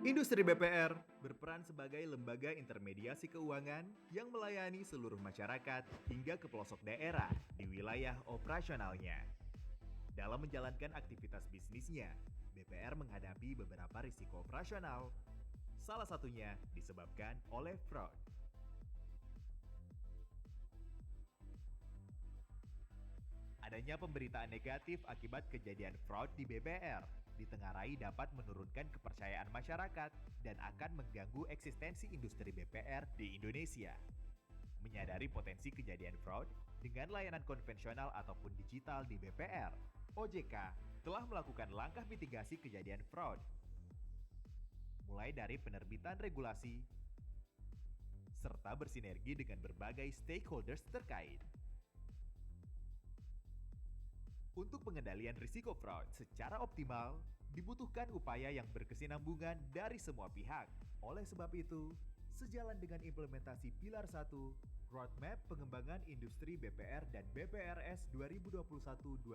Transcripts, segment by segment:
Industri BPR berperan sebagai lembaga intermediasi keuangan yang melayani seluruh masyarakat hingga ke pelosok daerah di wilayah operasionalnya. Dalam menjalankan aktivitas bisnisnya, BPR menghadapi beberapa risiko operasional. Salah satunya disebabkan oleh fraud. Adanya pemberitaan negatif akibat kejadian fraud di BPR ditengarai dapat menurunkan kepercayaan masyarakat dan akan mengganggu eksistensi industri BPR di Indonesia. Menyadari potensi kejadian fraud dengan layanan konvensional ataupun digital di BPR, OJK telah melakukan langkah mitigasi kejadian fraud, mulai dari penerbitan regulasi, serta bersinergi dengan berbagai stakeholders terkait. Untuk pengendalian risiko fraud secara optimal, dibutuhkan upaya yang berkesinambungan dari semua pihak. Oleh sebab itu, sejalan dengan implementasi Pilar 1, Roadmap Pengembangan Industri BPR dan BPRS 2021-2025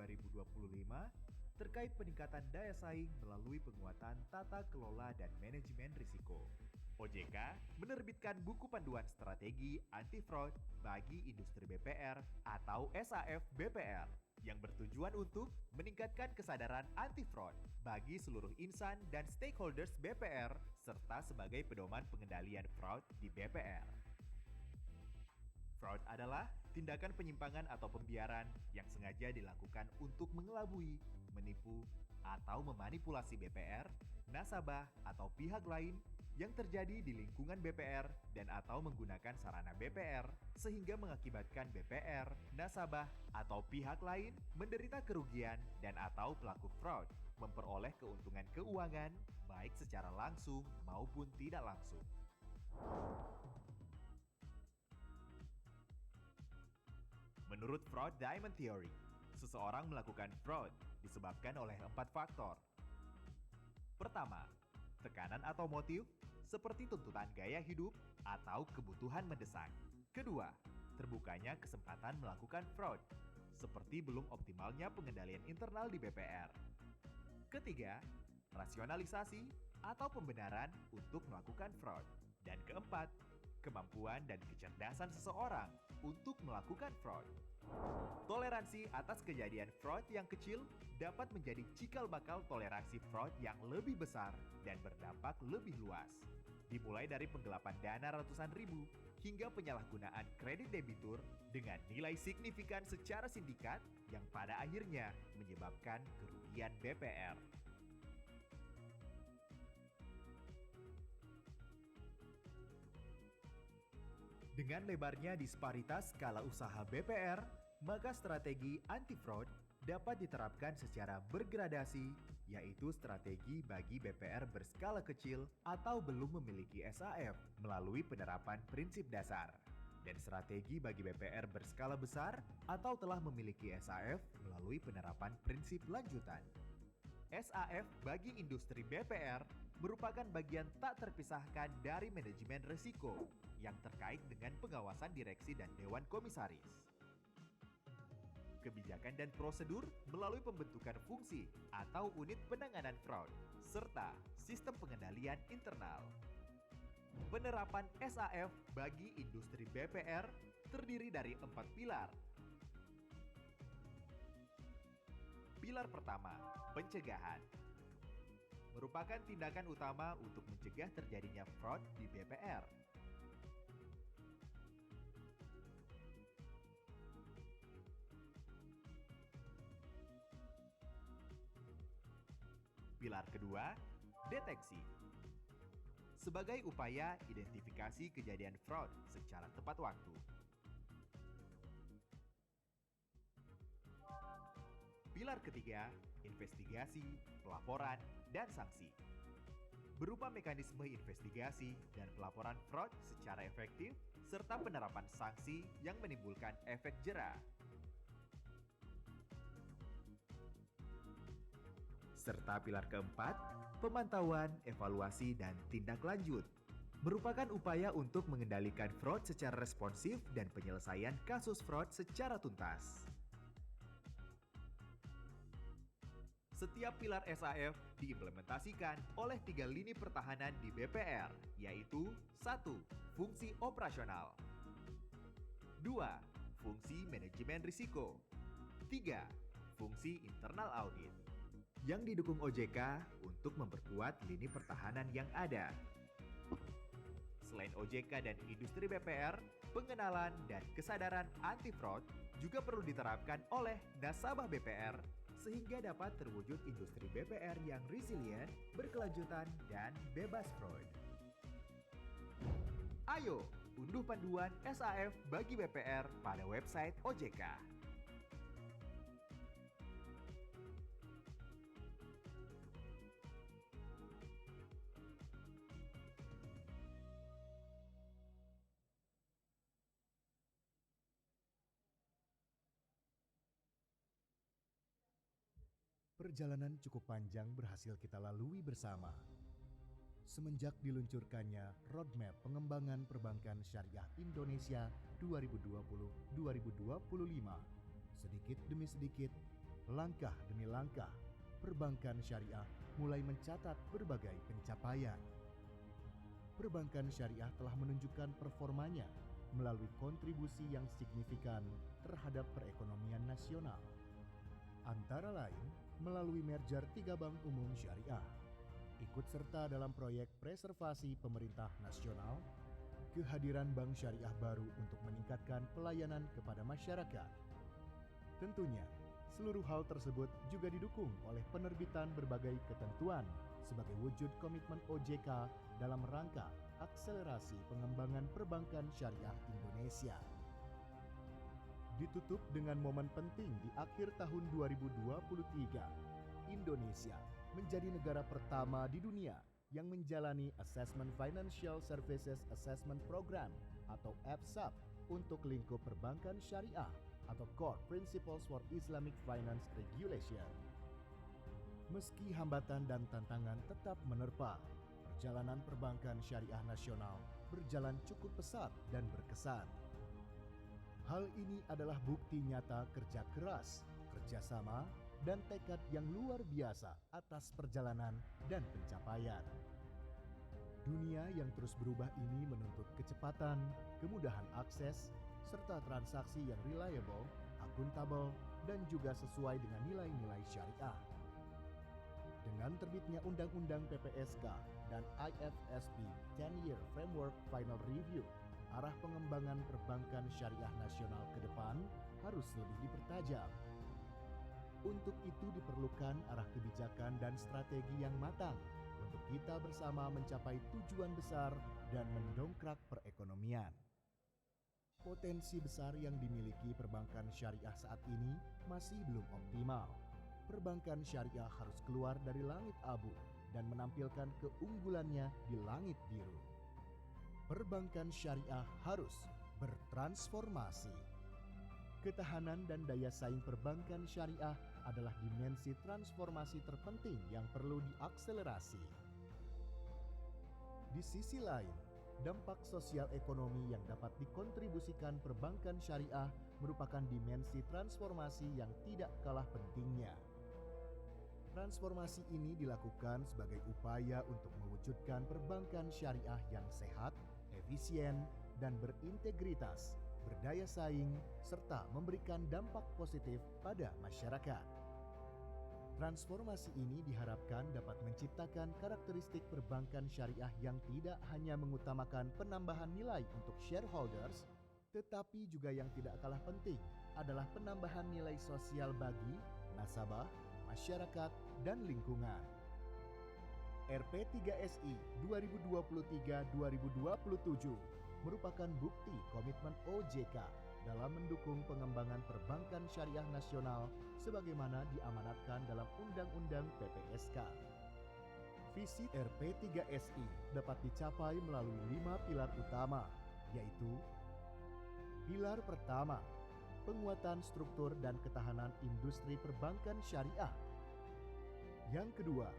terkait peningkatan daya saing melalui penguatan tata kelola dan manajemen risiko. OJK menerbitkan buku panduan strategi anti-fraud bagi industri BPR atau SAF BPR yang bertujuan untuk meningkatkan kesadaran anti-fraud bagi seluruh insan dan stakeholders BPR serta sebagai pedoman pengendalian fraud di BPR. Fraud adalah tindakan penyimpangan atau pembiaran yang sengaja dilakukan untuk mengelabui, menipu, atau memanipulasi BPR, nasabah, atau pihak lain yang terjadi di lingkungan BPR dan atau menggunakan sarana BPR sehingga mengakibatkan BPR, nasabah, atau pihak lain menderita kerugian dan atau pelaku fraud memperoleh keuntungan keuangan baik secara langsung maupun tidak langsung. Menurut Fraud Diamond Theory, seseorang melakukan fraud disebabkan oleh 4 faktor. Pertama, tekanan atau motif seperti tuntutan gaya hidup atau kebutuhan mendesak. Kedua, terbukanya kesempatan melakukan fraud, seperti belum optimalnya pengendalian internal di BPR. Ketiga, rasionalisasi atau pembenaran untuk melakukan fraud. Dan keempat, kemampuan dan kecerdasan seseorang untuk melakukan fraud. Toleransi atas kejadian fraud yang kecil dapat menjadi cikal bakal toleransi fraud yang lebih besar dan berdampak lebih luas. Dimulai dari penggelapan dana ratusan ribu hingga penyalahgunaan kredit debitur dengan nilai signifikan secara sindikat yang pada akhirnya menyebabkan kerugian BPR. Dengan lebarnya disparitas skala usaha BPR, maka strategi anti-fraud dapat diterapkan secara bergradasi, yaitu strategi bagi BPR berskala kecil atau belum memiliki SAF melalui penerapan prinsip dasar, dan strategi bagi BPR berskala besar atau telah memiliki SAF melalui penerapan prinsip lanjutan. SAF bagi industri BPR merupakan bagian tak terpisahkan dari manajemen risiko yang terkait dengan pengawasan direksi dan dewan komisaris. Kebijakan dan prosedur melalui pembentukan fungsi atau unit penanganan fraud, serta sistem pengendalian internal. Penerapan SAF bagi industri BPR terdiri dari 4 pilar. Pilar pertama, pencegahan. Merupakan tindakan utama untuk mencegah terjadinya fraud di BPR. Pilar kedua, deteksi. Sebagai upaya identifikasi kejadian fraud secara tepat waktu. Pilar ketiga, investigasi, pelaporan, dan sanksi. Berupa mekanisme investigasi dan pelaporan fraud secara efektif, serta penerapan sanksi yang menimbulkan efek jera. Serta pilar keempat, pemantauan, evaluasi, dan tindak lanjut. Merupakan upaya untuk mengendalikan fraud secara responsif dan penyelesaian kasus fraud secara tuntas. Setiap pilar SAF diimplementasikan oleh 3 lini pertahanan di BPR, yaitu 1. Fungsi operasional, 2. Fungsi manajemen risiko, 3. Fungsi internal audit, yang didukung OJK untuk memperkuat lini pertahanan yang ada. Selain OJK dan industri BPR, pengenalan dan kesadaran anti-fraud juga perlu diterapkan oleh nasabah BPR sehingga dapat terwujud industri BPR yang resilient, berkelanjutan, dan bebas fraud. Ayo, unduh panduan SAF bagi BPR pada website OJK. Perjalanan cukup panjang berhasil kita lalui bersama. Semenjak diluncurkannya Roadmap Pengembangan Perbankan Syariah Indonesia 2020-2025, sedikit demi sedikit, langkah demi langkah, perbankan syariah mulai mencatat berbagai pencapaian. Perbankan syariah telah menunjukkan performanya melalui kontribusi yang signifikan terhadap perekonomian nasional. Antara lain, melalui merger 3 bank umum syariah, ikut serta dalam proyek preservasi pemerintah nasional, kehadiran bank syariah baru untuk meningkatkan pelayanan kepada masyarakat. Tentunya, seluruh hal tersebut juga didukung oleh penerbitan berbagai ketentuan sebagai wujud komitmen OJK dalam rangka akselerasi pengembangan perbankan syariah Indonesia. Ditutup dengan momen penting di akhir tahun 2023, Indonesia menjadi negara pertama di dunia yang menjalani Assessment Financial Services Assessment Program atau AFSAP untuk lingkup perbankan syariah atau Core Principles for Islamic Finance Regulation. Meski hambatan dan tantangan tetap menerpa, perjalanan perbankan syariah nasional berjalan cukup pesat dan berkesan. Hal ini adalah bukti nyata kerja keras, kerjasama, dan tekad yang luar biasa atas perjalanan dan pencapaian. Dunia yang terus berubah ini menuntut kecepatan, kemudahan akses, serta transaksi yang reliable, akuntabel, dan juga sesuai dengan nilai-nilai syariah. Dengan terbitnya Undang-Undang PPSK dan IFSB 10-Year Framework Final Review, arah pengembangan perbankan syariah nasional ke depan harus lebih dipertajam. Untuk itu diperlukan arah kebijakan dan strategi yang matang untuk kita bersama mencapai tujuan besar dan mendongkrak perekonomian. Potensi besar yang dimiliki perbankan syariah saat ini masih belum optimal. Perbankan syariah harus keluar dari langit abu dan menampilkan keunggulannya di langit biru. Perbankan syariah harus bertransformasi. Ketahanan dan daya saing perbankan syariah adalah dimensi transformasi terpenting yang perlu diakselerasi. Di sisi lain, dampak sosial ekonomi yang dapat dikontribusikan perbankan syariah merupakan dimensi transformasi yang tidak kalah pentingnya. Transformasi ini dilakukan sebagai upaya untuk mewujudkan perbankan syariah yang sehat, efisien, dan berintegritas, berdaya saing, serta memberikan dampak positif pada masyarakat. Transformasi ini diharapkan dapat menciptakan karakteristik perbankan syariah yang tidak hanya mengutamakan penambahan nilai untuk shareholders, tetapi juga yang tidak kalah penting adalah penambahan nilai sosial bagi nasabah, masyarakat, dan lingkungan. RP3SI 2023-2027 merupakan bukti komitmen OJK dalam mendukung pengembangan perbankan syariah nasional sebagaimana diamanatkan dalam Undang-Undang PPSK. Visi RP3SI dapat dicapai melalui 5 pilar utama, yaitu: pilar pertama, penguatan struktur dan ketahanan industri perbankan syariah. Yang kedua,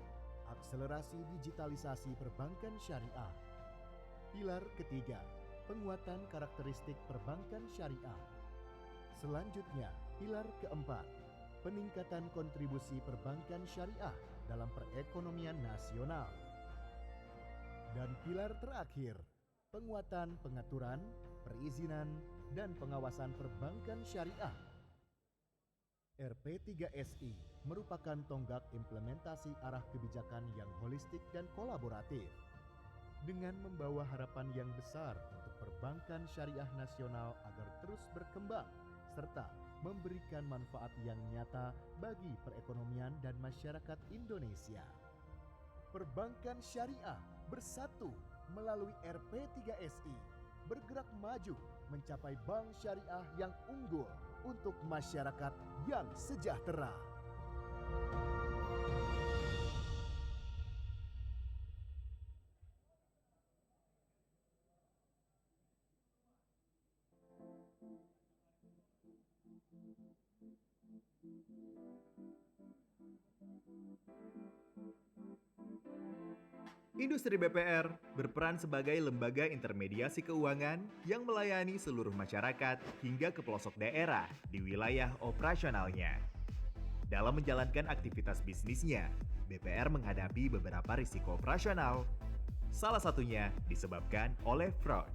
akselerasi digitalisasi perbankan syariah. Pilar ketiga, penguatan karakteristik perbankan syariah. Selanjutnya, pilar keempat, peningkatan kontribusi perbankan syariah dalam perekonomian nasional. Dan pilar terakhir, penguatan pengaturan, perizinan, dan pengawasan perbankan syariah. RP3SI merupakan tonggak implementasi arah kebijakan yang holistik dan kolaboratif dengan membawa harapan yang besar untuk perbankan syariah nasional agar terus berkembang serta memberikan manfaat yang nyata bagi perekonomian dan masyarakat Indonesia. Perbankan syariah bersatu melalui RP3SI bergerak maju mencapai bank syariah yang unggul untuk masyarakat yang sejahtera. Industri BPR berperan sebagai lembaga intermediasi keuangan yang melayani seluruh masyarakat hingga ke pelosok daerah di wilayah operasionalnya. Dalam menjalankan aktivitas bisnisnya, BPR menghadapi beberapa risiko operasional. Salah satunya disebabkan oleh fraud.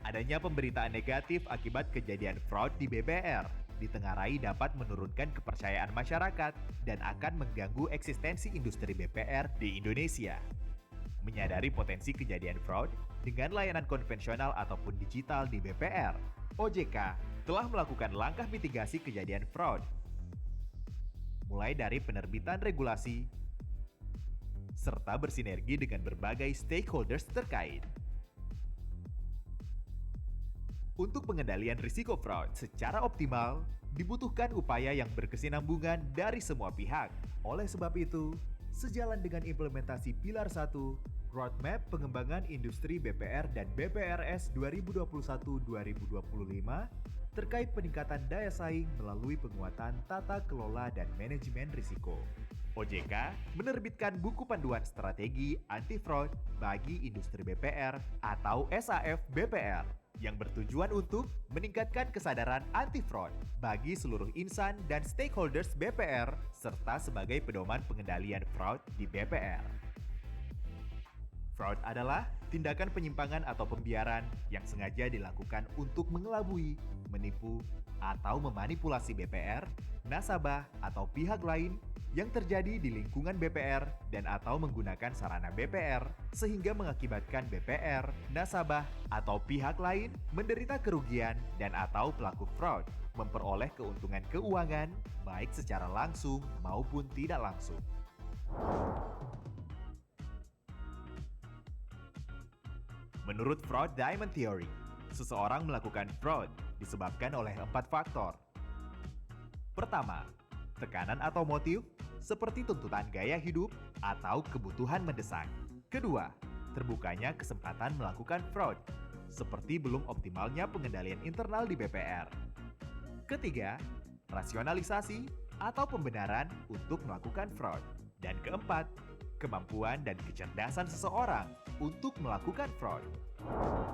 Adanya pemberitaan negatif akibat kejadian fraud di BPR ditengarai dapat menurunkan kepercayaan masyarakat dan akan mengganggu eksistensi industri BPR di Indonesia. Menyadari potensi kejadian fraud dengan layanan konvensional ataupun digital di BPR, OJK telah melakukan langkah mitigasi kejadian fraud. Mulai dari penerbitan regulasi, serta bersinergi dengan berbagai stakeholders terkait. Untuk pengendalian risiko fraud secara optimal, dibutuhkan upaya yang berkesinambungan dari semua pihak. Oleh sebab itu, sejalan dengan implementasi Pilar 1, Roadmap Pengembangan Industri BPR dan BPRS 2021-2025, terkait peningkatan daya saing melalui penguatan tata kelola dan manajemen risiko. OJK menerbitkan buku panduan strategi anti-fraud bagi industri BPR atau SAF BPR yang bertujuan untuk meningkatkan kesadaran anti-fraud bagi seluruh insan dan stakeholders BPR serta sebagai pedoman pengendalian fraud di BPR. Fraud adalah tindakan penyimpangan atau pembiaran yang sengaja dilakukan untuk mengelabui, menipu, atau memanipulasi BPR, nasabah, atau pihak lain yang terjadi di lingkungan BPR dan atau menggunakan sarana BPR sehingga mengakibatkan BPR, nasabah, atau pihak lain menderita kerugian dan atau pelaku fraud memperoleh keuntungan keuangan baik secara langsung maupun tidak langsung. Menurut Fraud Diamond Theory, seseorang melakukan fraud disebabkan oleh 4 faktor. Pertama, tekanan atau motif seperti tuntutan gaya hidup atau kebutuhan mendesak. Kedua, terbukanya kesempatan melakukan fraud seperti belum optimalnya pengendalian internal di BPR. Ketiga, rasionalisasi atau pembenaran untuk melakukan fraud. Dan keempat, kemampuan dan kecerdasan seseorang untuk melakukan fraud.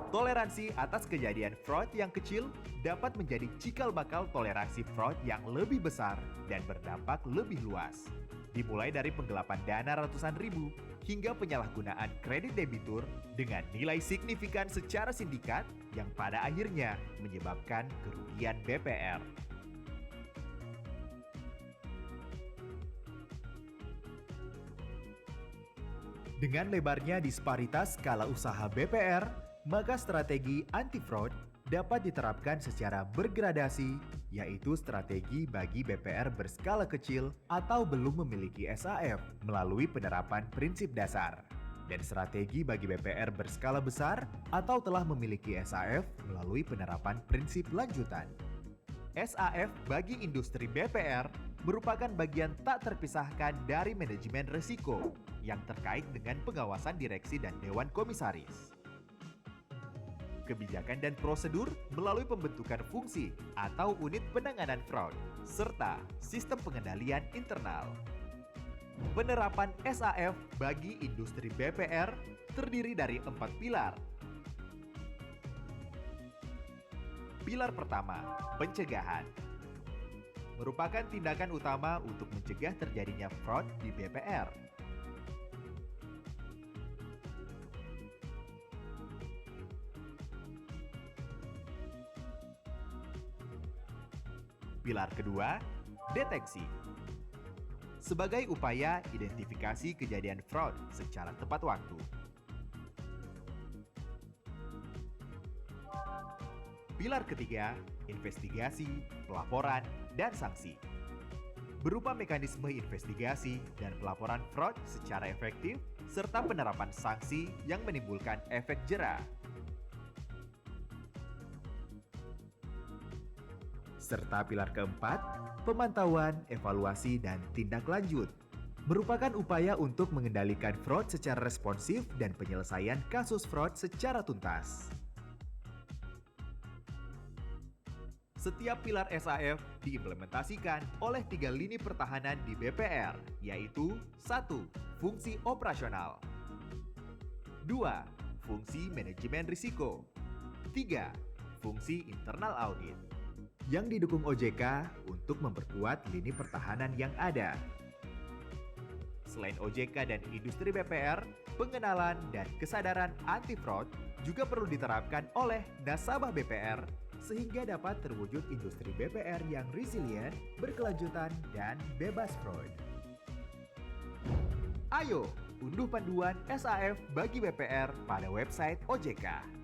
Toleransi atas kejadian fraud yang kecil dapat menjadi cikal bakal toleransi fraud yang lebih besar dan berdampak lebih luas. Dimulai dari penggelapan dana ratusan ribu hingga penyalahgunaan kredit debitur dengan nilai signifikan secara sindikat yang pada akhirnya menyebabkan kerugian BPR. Dengan lebarnya disparitas skala usaha BPR, maka strategi anti-fraud dapat diterapkan secara bergradasi, yaitu strategi bagi BPR berskala kecil atau belum memiliki SAF melalui penerapan prinsip dasar, dan strategi bagi BPR berskala besar atau telah memiliki SAF melalui penerapan prinsip lanjutan. SAF bagi industri BPR merupakan bagian tak terpisahkan dari manajemen risiko yang terkait dengan pengawasan direksi dan dewan komisaris. Kebijakan dan prosedur melalui pembentukan fungsi atau unit penanganan fraud, serta sistem pengendalian internal. Penerapan SAF bagi industri BPR terdiri dari 4 pilar. Pilar pertama, pencegahan. Merupakan tindakan utama untuk mencegah terjadinya fraud di BPR. Pilar kedua, deteksi. Sebagai upaya identifikasi kejadian fraud secara tepat waktu. Pilar ketiga, investigasi, pelaporan, dan sanksi. Berupa mekanisme investigasi dan pelaporan fraud secara efektif, serta penerapan sanksi yang menimbulkan efek jera. Serta pilar keempat, pemantauan, evaluasi, dan tindak lanjut. Merupakan upaya untuk mengendalikan fraud secara responsif dan penyelesaian kasus fraud secara tuntas. Setiap pilar SAF diimplementasikan oleh 3 lini pertahanan di BPR, yaitu 1. Fungsi operasional, 2. Fungsi manajemen risiko, 3. Fungsi internal audit, yang didukung OJK untuk memperkuat lini pertahanan yang ada. Selain OJK dan industri BPR, pengenalan dan kesadaran anti-fraud juga perlu diterapkan oleh nasabah BPR sehingga dapat terwujud industri BPR yang resilient, berkelanjutan, dan bebas fraud. Ayo, unduh panduan SAF bagi BPR pada website OJK.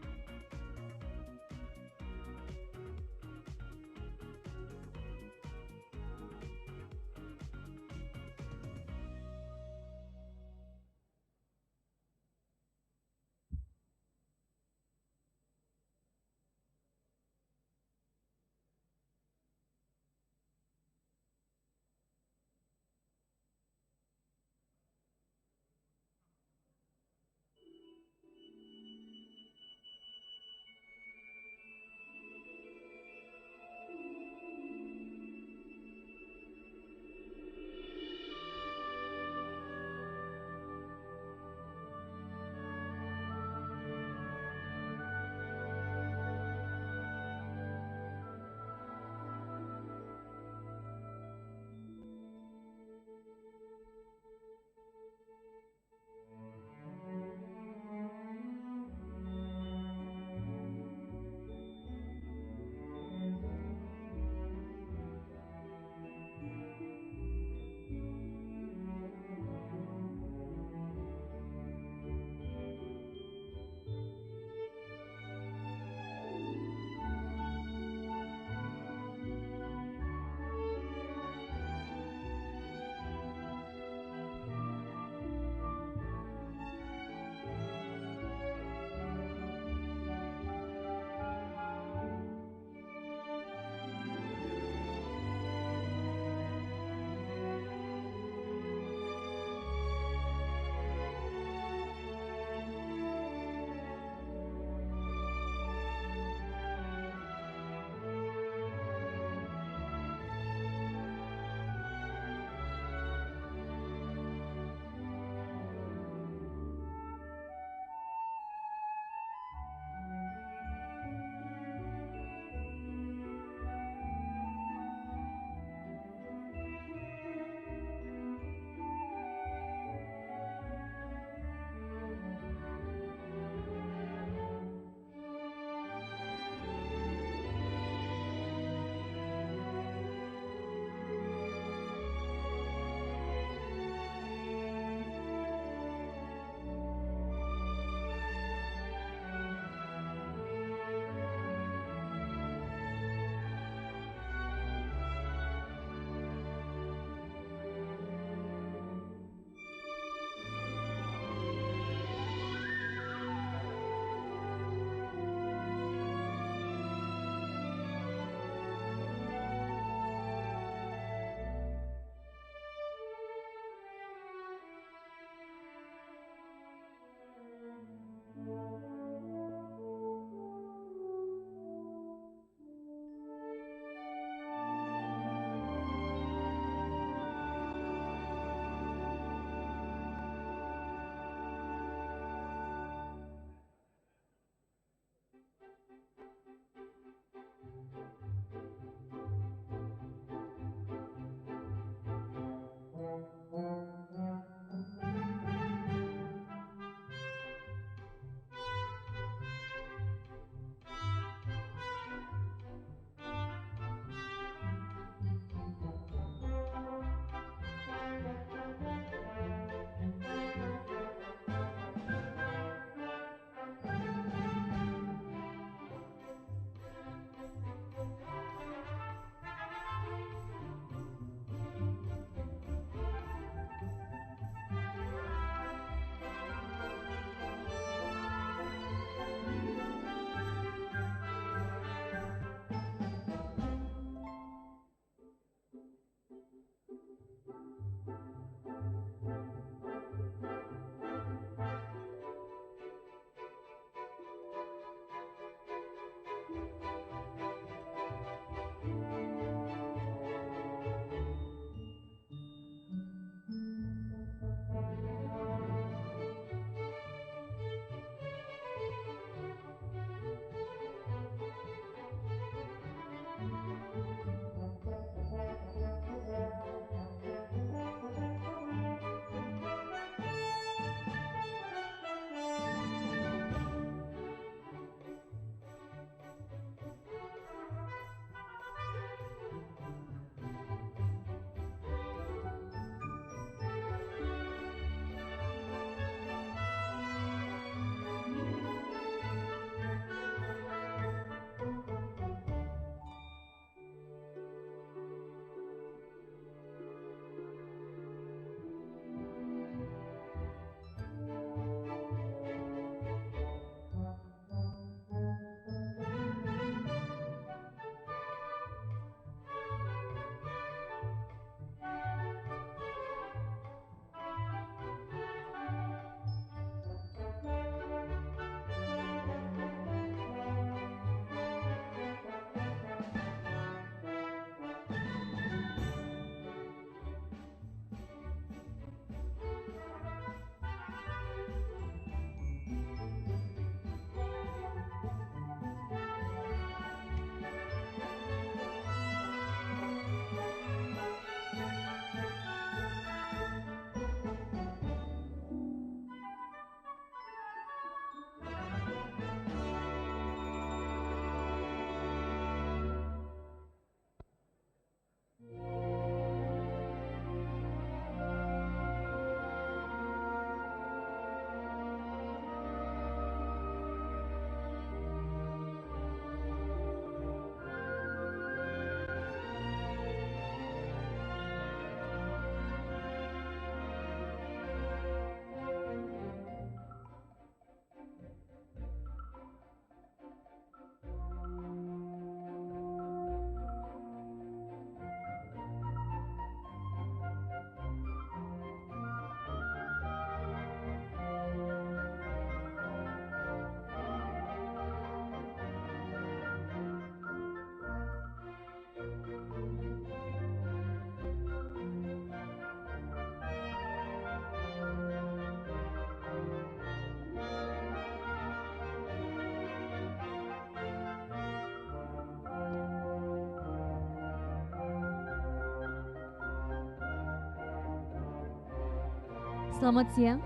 Selamat siang.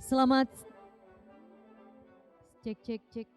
Selamat cek cek cek.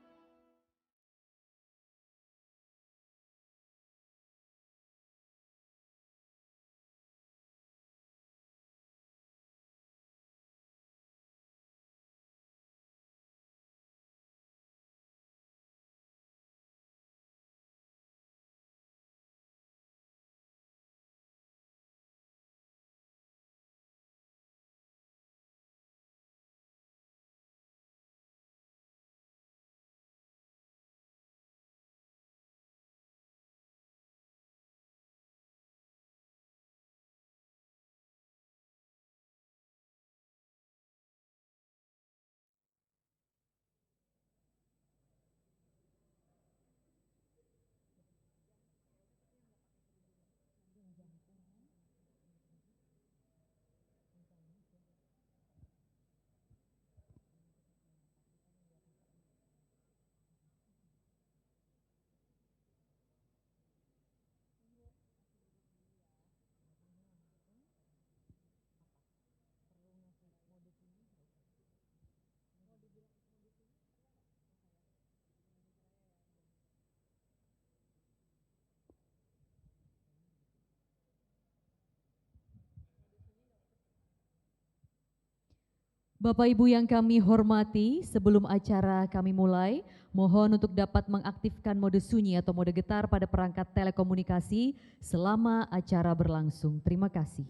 Bapak Ibu yang kami hormati, sebelum acara kami mulai, mohon untuk dapat mengaktifkan mode sunyi atau mode getar pada perangkat telekomunikasi selama acara berlangsung. Terima kasih.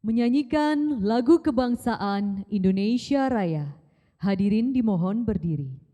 Menyanyikan lagu kebangsaan Indonesia Raya. Hadirin dimohon berdiri.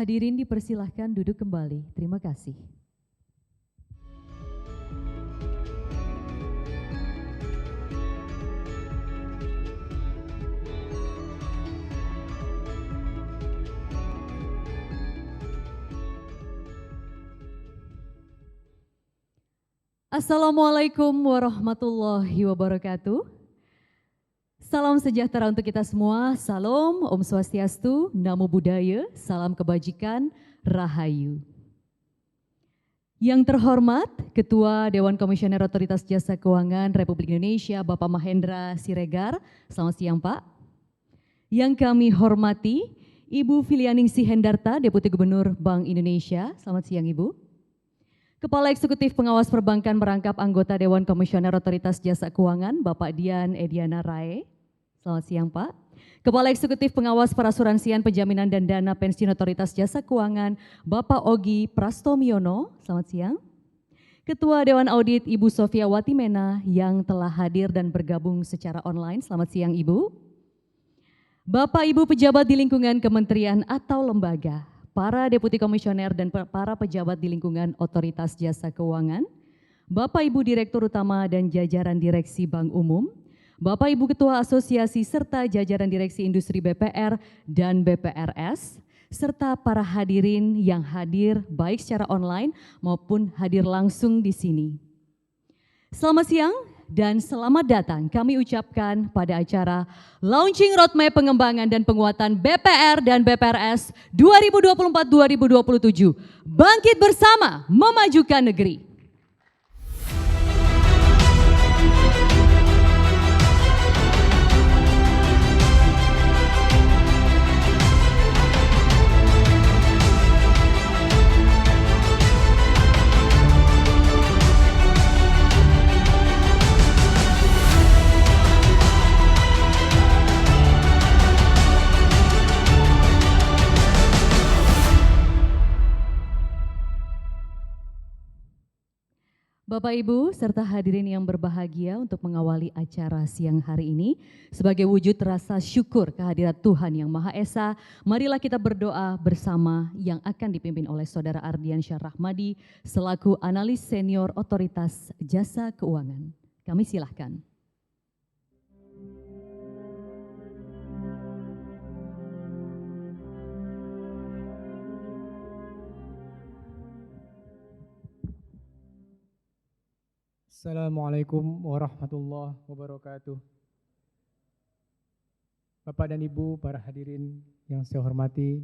Hadirin dipersilahkan duduk kembali. Terima kasih. Assalamualaikum warahmatullahi wabarakatuh. Salam sejahtera untuk kita semua, salam, Om Swastiastu, Namo Buddhaya, salam kebajikan, Rahayu. Yang terhormat, Ketua Dewan Komisioner Otoritas Jasa Keuangan Republik Indonesia, Bapak Mahendra Siregar, selamat siang Pak. Yang kami hormati, Ibu Filianingsih Hendarta, Deputi Gubernur Bank Indonesia, selamat siang Ibu. Kepala Eksekutif Pengawas Perbankan merangkap anggota Dewan Komisioner Otoritas Jasa Keuangan, Bapak Dian Ediana Rae. Selamat siang Pak. Kepala Eksekutif Pengawas Perasuransian Penjaminan dan Dana Pensiun Otoritas Jasa Keuangan, Bapak Ogi Prastomiono. Selamat siang. Ketua Dewan Audit Ibu Sofia Watimena yang telah hadir dan bergabung secara online. Selamat siang Ibu. Bapak Ibu pejabat di lingkungan kementerian atau lembaga, para deputi komisioner dan para pejabat di lingkungan otoritas jasa keuangan, Bapak Ibu Direktur Utama dan jajaran Direksi Bank Umum, Bapak Ibu Ketua Asosiasi serta jajaran Direksi Industri BPR dan BPRS, serta para hadirin yang hadir baik secara online maupun hadir langsung di sini. Selamat siang dan selamat datang kami ucapkan pada acara Launching Roadmap Pengembangan dan Penguatan BPR dan BPRS 2024-2027. Bangkit bersama memajukan negeri. Bapak Ibu serta hadirin yang berbahagia, untuk mengawali acara siang hari ini sebagai wujud rasa syukur kehadirat Tuhan Yang Maha Esa, marilah kita berdoa bersama yang akan dipimpin oleh Saudara Ardian Syah Rahmadi selaku analis senior otoritas jasa keuangan. Kami silahkan. Assalamualaikum warahmatullahi wabarakatuh. Bapak dan Ibu, para hadirin yang saya hormati,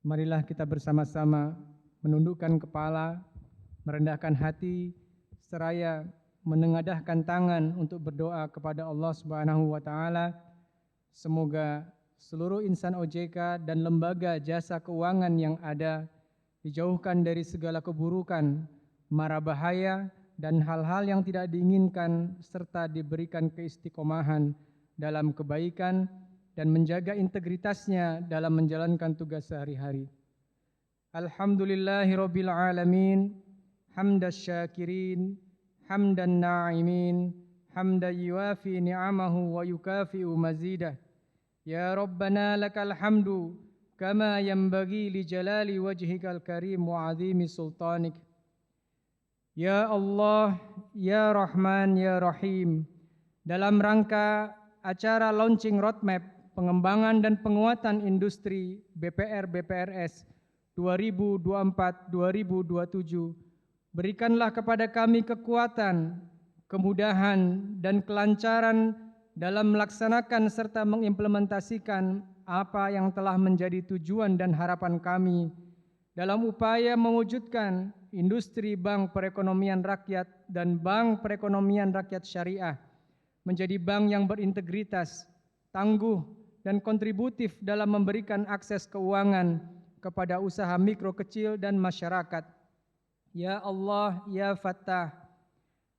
marilah kita bersama-sama menundukkan kepala, merendahkan hati, seraya menengadahkan tangan untuk berdoa kepada Allah Subhanahu wa Ta'ala. Semoga seluruh insan OJK dan lembaga jasa keuangan yang ada dijauhkan dari segala keburukan, mara bahaya, dan hal-hal yang tidak diinginkan, serta diberikan keistiqomahan dalam kebaikan dan menjaga integritasnya dalam menjalankan tugas sehari-hari. Alhamdulillahirabbil alamin, hamdas syakirin, hamdan na'imin, hamdan yuafi ni'amahu wa yukafi'u mazidah. Ya Rabbana lakal hamdu kama yanbaghi li jalali wajhikal karim wa 'azimi sultanik. Ya Allah, Ya Rahman, Ya Rahim, dalam rangka acara Launching Roadmap Pengembangan dan Penguatan Industri BPR BPRS 2024-2027, berikanlah kepada kami kekuatan, kemudahan, dan kelancaran dalam melaksanakan serta mengimplementasikan apa yang telah menjadi tujuan dan harapan kami dalam upaya mewujudkan industri bank perekonomian rakyat dan bank perekonomian rakyat syariah menjadi bank yang berintegritas, tangguh, dan kontributif dalam memberikan akses keuangan kepada usaha mikro kecil dan masyarakat. Ya Allah, Ya Fattah,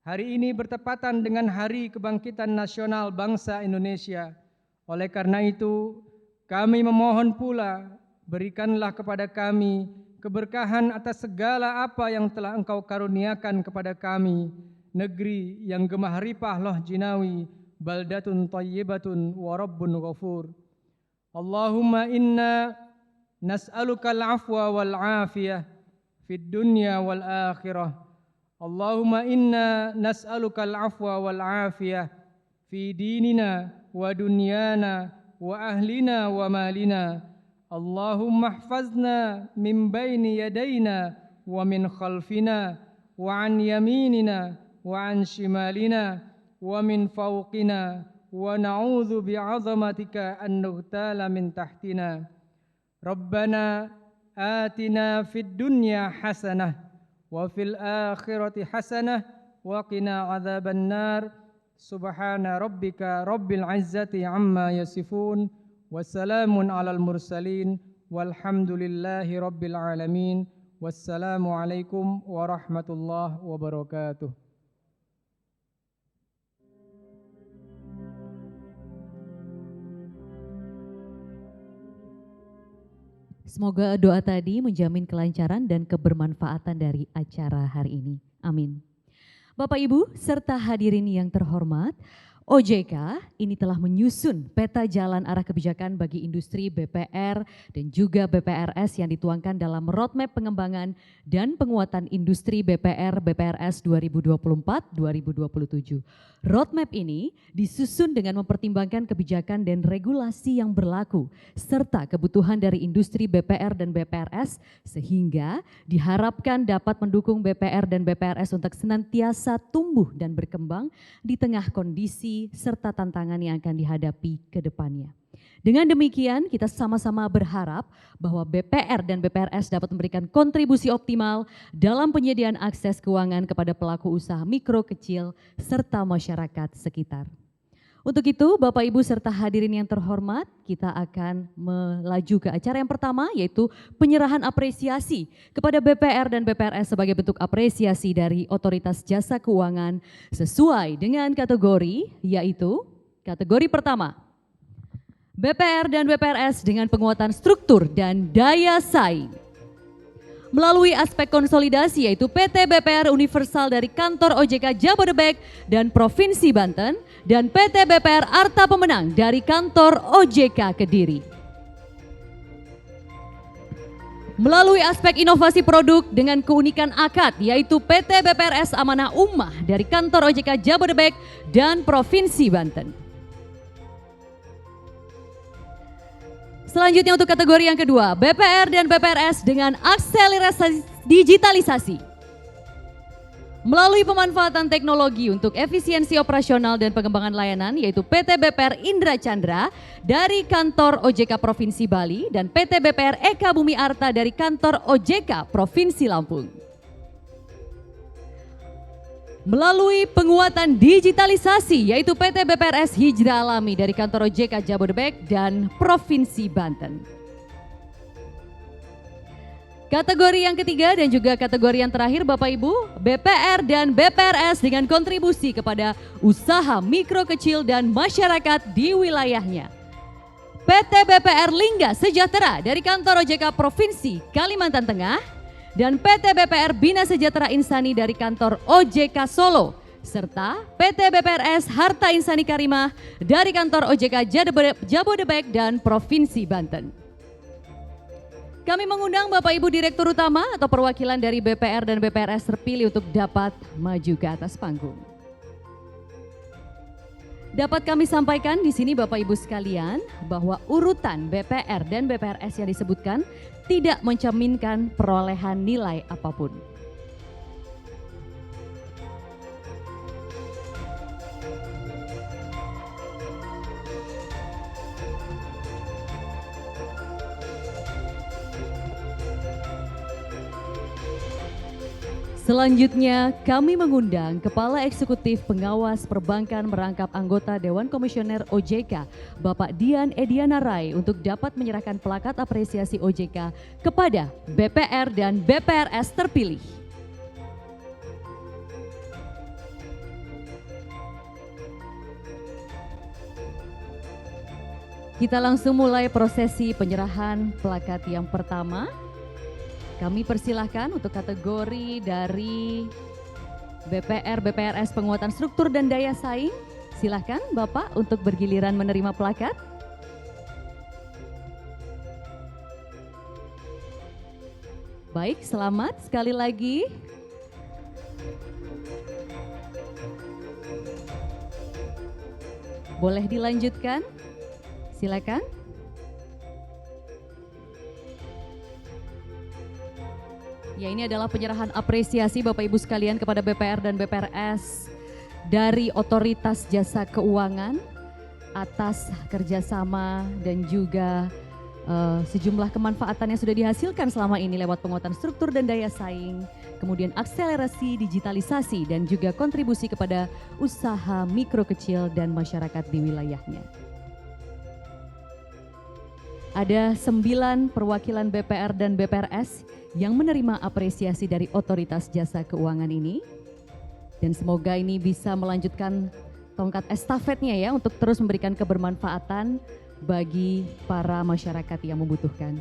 hari ini bertepatan dengan Hari Kebangkitan Nasional Bangsa Indonesia. Oleh karena itu, kami memohon pula, berikanlah kepada kami keberkahan atas segala apa yang telah Engkau karuniakan kepada kami, negeri yang gemah ripah loh jinawi, baldatun thayyibatun wa rabbun ghafur. Allahumma inna nas'alukal afwa wal afiyah fid dunya wal akhirah. Allahumma inna nas'alukal afwa wal afiyah fi dinina wa dunyana wa ahlina wa malina. Allahumma ihfazna min baini yadayna wa min khalfina wa an yaminina wa an shimalina wa min fawqina wa na'udzu bi'azamatika an nughtala min tahtina. Rabbana atina fid dunya hasanah wa fil akhirati hasanah wa qina adzaban nar. Subhana rabbika rabbil izzati amma yasifun. Wassalamun alal mursalin walhamdulillahi rabbil alamin. Wassalamualaikum warahmatullahi wabarakatuh. Semoga doa tadi menjamin kelancaran dan kebermanfaatan dari acara hari ini. Amin. Bapak Ibu serta hadirin yang terhormat, OJK ini telah menyusun peta jalan arah kebijakan bagi industri BPR dan juga BPRS yang dituangkan dalam roadmap pengembangan dan penguatan industri BPR BPRS 2024-2027. Roadmap ini disusun dengan mempertimbangkan kebijakan dan regulasi yang berlaku serta kebutuhan dari industri BPR dan BPRS sehingga diharapkan dapat mendukung BPR dan BPRS untuk senantiasa tumbuh dan berkembang di tengah kondisi serta tantangan yang akan dihadapi ke depannya. Dengan demikian, kita sama-sama berharap bahwa BPR dan BPRS dapat memberikan kontribusi optimal dalam penyediaan akses keuangan kepada pelaku usaha mikro kecil serta masyarakat sekitar. Untuk itu, Bapak Ibu serta hadirin yang terhormat, kita akan melaju ke acara yang pertama, yaitu penyerahan apresiasi kepada BPR dan BPRS sebagai bentuk apresiasi dari Otoritas Jasa Keuangan sesuai dengan kategori, yaitu kategori pertama, BPR dan BPRS dengan penguatan struktur dan daya saing. Melalui aspek konsolidasi yaitu PT BPR Universal dari kantor OJK Jabodebek dan Provinsi Banten dan PT BPR Arta Pemenang dari kantor OJK Kediri. Melalui aspek inovasi produk dengan keunikan akad yaitu PT BPRS Amanah Ummah dari kantor OJK Jabodebek dan Provinsi Banten. Selanjutnya untuk kategori yang kedua, BPR dan BPRS dengan akselerasi digitalisasi. Melalui pemanfaatan teknologi untuk efisiensi operasional dan pengembangan layanan yaitu PT BPR Indra Chandra dari kantor OJK Provinsi Bali dan PT BPR Eka Bumi Arta dari kantor OJK Provinsi Lampung. Melalui penguatan digitalisasi yaitu PT BPRS Hijrah Alami dari kantor OJK Jabodebek dan Provinsi Banten. Kategori yang ketiga dan juga kategori yang terakhir Bapak Ibu, BPR dan BPRS dengan kontribusi kepada usaha mikro kecil dan masyarakat di wilayahnya. PT BPR Lingga Sejahtera dari kantor OJK Provinsi Kalimantan Tengah dan PT BPR Bina Sejahtera Insani dari kantor OJK Solo serta PT BPRS Harta Insani Karimah dari kantor OJK Jabodebek dan Provinsi Banten. Kami mengundang Bapak Ibu Direktur Utama atau perwakilan dari BPR dan BPRS terpilih untuk dapat maju ke atas panggung. Dapat kami sampaikan di sini Bapak Ibu sekalian bahwa urutan BPR dan BPRS yang disebutkan tidak mencerminkan perolehan nilai apapun. Selanjutnya, kami mengundang Kepala Eksekutif Pengawas Perbankan merangkap anggota Dewan Komisioner OJK, Bapak Dian Ediana Rai untuk dapat menyerahkan plakat apresiasi OJK kepada BPR dan BPRS terpilih. Kita langsung mulai prosesi penyerahan plakat yang pertama. Kami persilahkan untuk kategori dari BPR, BPRS penguatan struktur dan daya saing. Silahkan Bapak untuk bergiliran menerima plakat. Baik, selamat sekali lagi. Boleh dilanjutkan? Silakan. Ya, ini adalah penyerahan apresiasi Bapak Ibu sekalian kepada BPR dan BPRS dari Otoritas Jasa Keuangan atas kerjasama dan juga sejumlah kemanfaatan yang sudah dihasilkan selama ini lewat penguatan struktur dan daya saing, kemudian akselerasi digitalisasi dan juga kontribusi kepada usaha mikro kecil dan masyarakat di wilayahnya. Ada 9 perwakilan BPR dan BPRS yang menerima apresiasi dari Otoritas Jasa Keuangan ini. Dan semoga ini bisa melanjutkan tongkat estafetnya ya untuk terus memberikan kebermanfaatan bagi para masyarakat yang membutuhkan.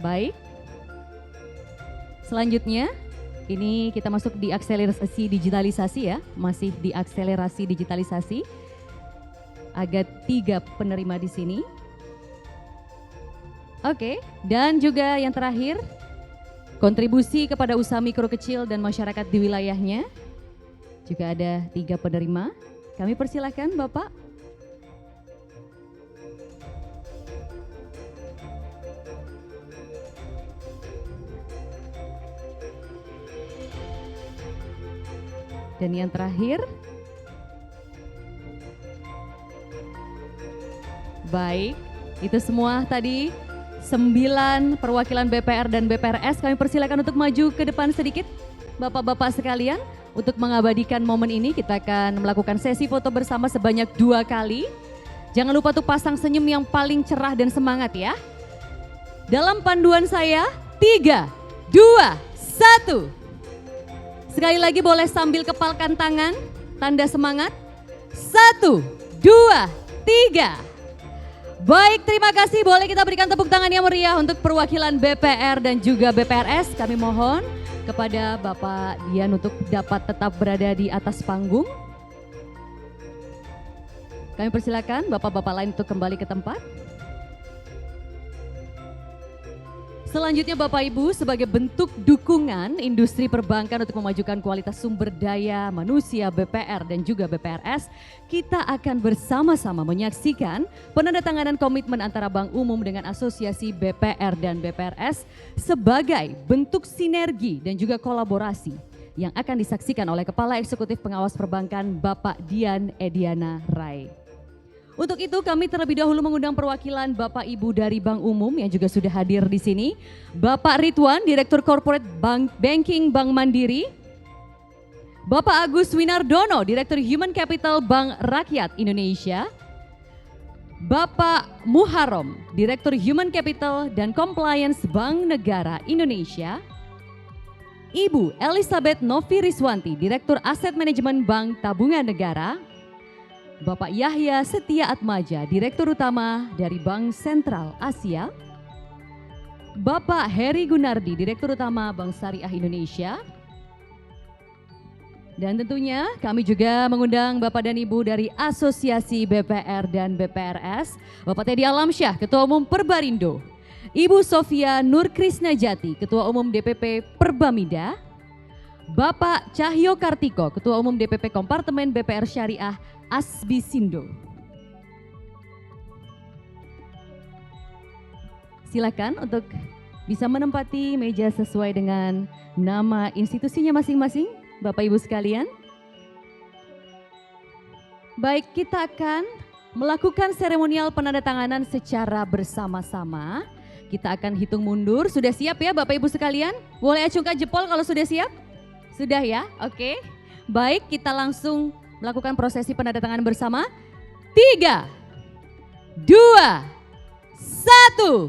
Baik. Selanjutnya, ini kita masuk di akselerasi digitalisasi ya, masih di akselerasi digitalisasi. Ada 3 penerima di sini. Oke, dan juga yang terakhir, kontribusi kepada usaha mikro kecil dan masyarakat di wilayahnya. Juga ada 3 penerima. Kami persilahkan Bapak. Dan yang terakhir, baik, itu semua tadi 9 perwakilan BPR dan BPRS. Kami persilakan untuk maju ke depan sedikit, Bapak-bapak sekalian. Untuk mengabadikan momen ini, kita akan melakukan sesi foto bersama sebanyak 2 kali. Jangan lupa tuh pasang senyum yang paling cerah dan semangat ya. Dalam panduan saya, 3, 2, 1. Sekali lagi boleh sambil kepalkan tangan, tanda semangat. 1, 2, 3. Baik, terima kasih. Boleh kita berikan tepuk tangan yang meriah untuk perwakilan BPR dan juga BPRS. Kami mohon kepada Bapak Dian untuk dapat tetap berada di atas panggung. Kami persilakan Bapak-bapak lain untuk kembali ke tempat. Selanjutnya Bapak Ibu, sebagai bentuk dukungan industri perbankan untuk memajukan kualitas sumber daya manusia BPR dan juga BPRS, kita akan bersama-sama menyaksikan penandatanganan komitmen antara Bank Umum dengan Asosiasi BPR dan BPRS sebagai bentuk sinergi dan juga kolaborasi yang akan disaksikan oleh Kepala Eksekutif Pengawas Perbankan Bapak Dian Ediana Rai. Untuk itu kami terlebih dahulu mengundang perwakilan Bapak Ibu dari Bank Umum yang juga sudah hadir di sini. Bapak Ridwan, Direktur Corporate Banking Bank Mandiri. Bapak Agus Winardono, Direktur Human Capital Bank Rakyat Indonesia. Bapak Muharrom, Direktur Human Capital dan Compliance Bank Negara Indonesia. Ibu Elizabeth Novi Riswanti, Direktur Aset Manajemen Bank Tabungan Negara. Bapak Yahya Setia Atmaja, Direktur Utama dari Bank Sentral Asia. Bapak Heri Gunardi, Direktur Utama Bank Syariah Indonesia. Dan tentunya kami juga mengundang Bapak dan Ibu dari Asosiasi BPR dan BPRS. Bapak Teddy Alamsyah, Ketua Umum Perbarindo. Ibu Sofia Nur Krisnajati, Ketua Umum DPP Perbamida. Bapak Cahyo Kartiko, Ketua Umum DPP Kompartemen BPR Syariah Asbisindo. Silakan untuk bisa menempati meja sesuai dengan nama institusinya masing-masing, Bapak Ibu sekalian. Baik, kita akan melakukan seremonial penandatanganan secara bersama-sama. Kita akan hitung mundur. Sudah siap ya Bapak Ibu sekalian? Boleh acungkan jempol kalau sudah siap? Sudah ya? Oke. Baik, kita langsung melakukan prosesi penandatanganan bersama. 3, 2, 1.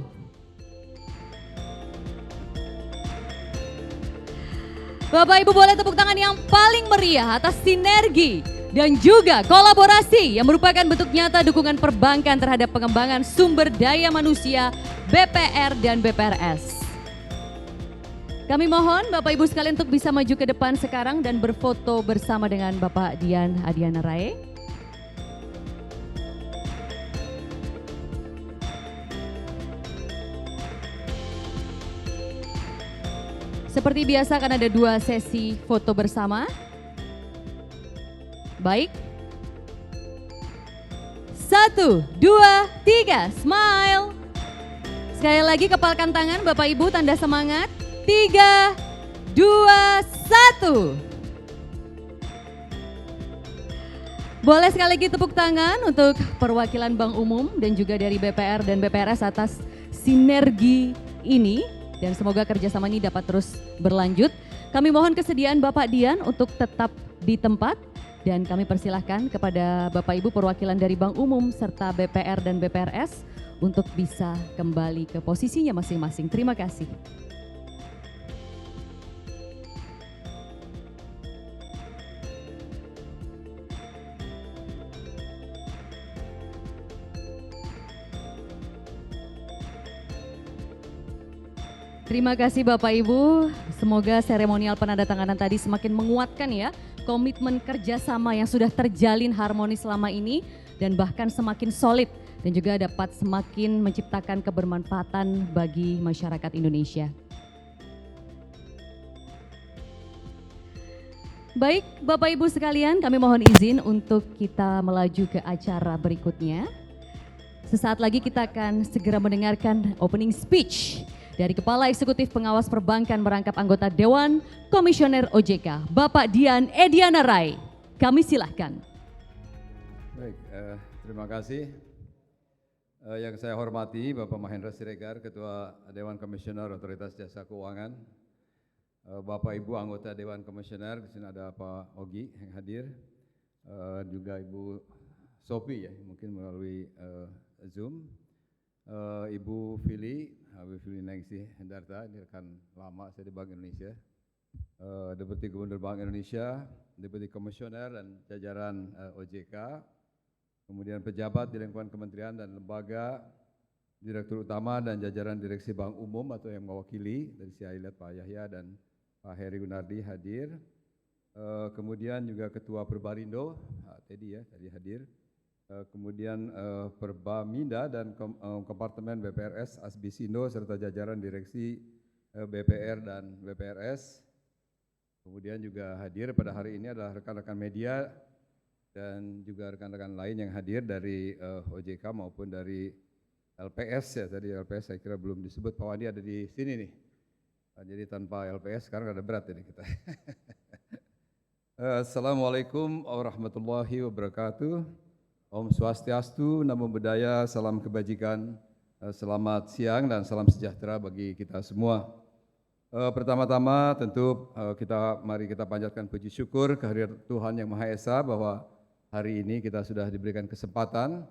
Bapak Ibu boleh tepuk tangan yang paling meriah atas sinergi dan juga kolaborasi yang merupakan bentuk nyata dukungan perbankan terhadap pengembangan sumber daya manusia BPR dan BPRS. Kami mohon Bapak Ibu sekalian untuk bisa maju ke depan sekarang dan berfoto bersama dengan Bapak Dian Ediana Rai. Seperti biasa akan ada 2 sesi foto bersama. Baik. 1, 2, 3, smile. Sekali lagi kepalkan tangan Bapak Ibu, tanda semangat. 3, 2, 1. Boleh sekali lagi tepuk tangan untuk perwakilan Bank Umum dan juga dari BPR dan BPRS atas sinergi ini. Dan semoga kerjasama ini dapat terus berlanjut. Kami mohon kesediaan Bapak Dian untuk tetap di tempat. Dan kami persilahkan kepada Bapak Ibu perwakilan dari Bank Umum serta BPR dan BPRS untuk bisa kembali ke posisinya masing-masing. Terima kasih. Terima kasih Bapak Ibu, semoga seremonial penandatanganan tadi semakin menguatkan ya komitmen kerjasama yang sudah terjalin harmonis selama ini dan bahkan semakin solid dan juga dapat semakin menciptakan kebermanfaatan bagi masyarakat Indonesia. Baik Bapak Ibu sekalian, kami mohon izin untuk kita melaju ke acara berikutnya. Sesaat lagi kita akan segera mendengarkan opening speech dari Kepala Eksekutif Pengawas Perbankan merangkap anggota Dewan Komisioner OJK, Bapak Dian Ediana Rai. Kami silahkan. Baik, terima kasih. Yang saya hormati Bapak Mahendra Siregar, Ketua Dewan Komisioner Otoritas Jasa Keuangan, Bapak Ibu anggota Dewan Komisioner, di sini ada Pak Ogi yang hadir, juga Ibu Sophie ya, mungkin melalui Zoom, Ibu Fili Ningsih Hendarta, ini rekan lama saya di Bank Indonesia, Deputi Gubernur Bank Indonesia, Deputi Komisioner dan jajaran OJK, kemudian pejabat di lingkungan kementerian dan lembaga, Direktur Utama dan jajaran Direksi Bank Umum atau yang mewakili, dari saya lihat Pak Yahya dan Pak Heri Gunardi hadir, kemudian juga Ketua Perbarindo, Pak Teddy ya tadi hadir, kemudian Perbaminda dan Kompartemen BPRS Asbisindo serta jajaran Direksi BPR dan BPRS. Kemudian juga hadir pada hari ini adalah rekan-rekan media dan juga rekan-rekan lain yang hadir dari OJK maupun dari LPS ya, tadi LPS saya kira belum disebut, Pak Wandi ada di sini nih. Jadi tanpa LPS sekarang ada berat ini kita. Assalamualaikum warahmatullahi wabarakatuh. Om Swastiastu, Namo Buddhaya, salam kebajikan, selamat siang dan salam sejahtera bagi kita semua. Pertama-tama tentu mari kita panjatkan puji syukur kehadirat Tuhan Yang Maha Esa bahwa hari ini kita sudah diberikan kesempatan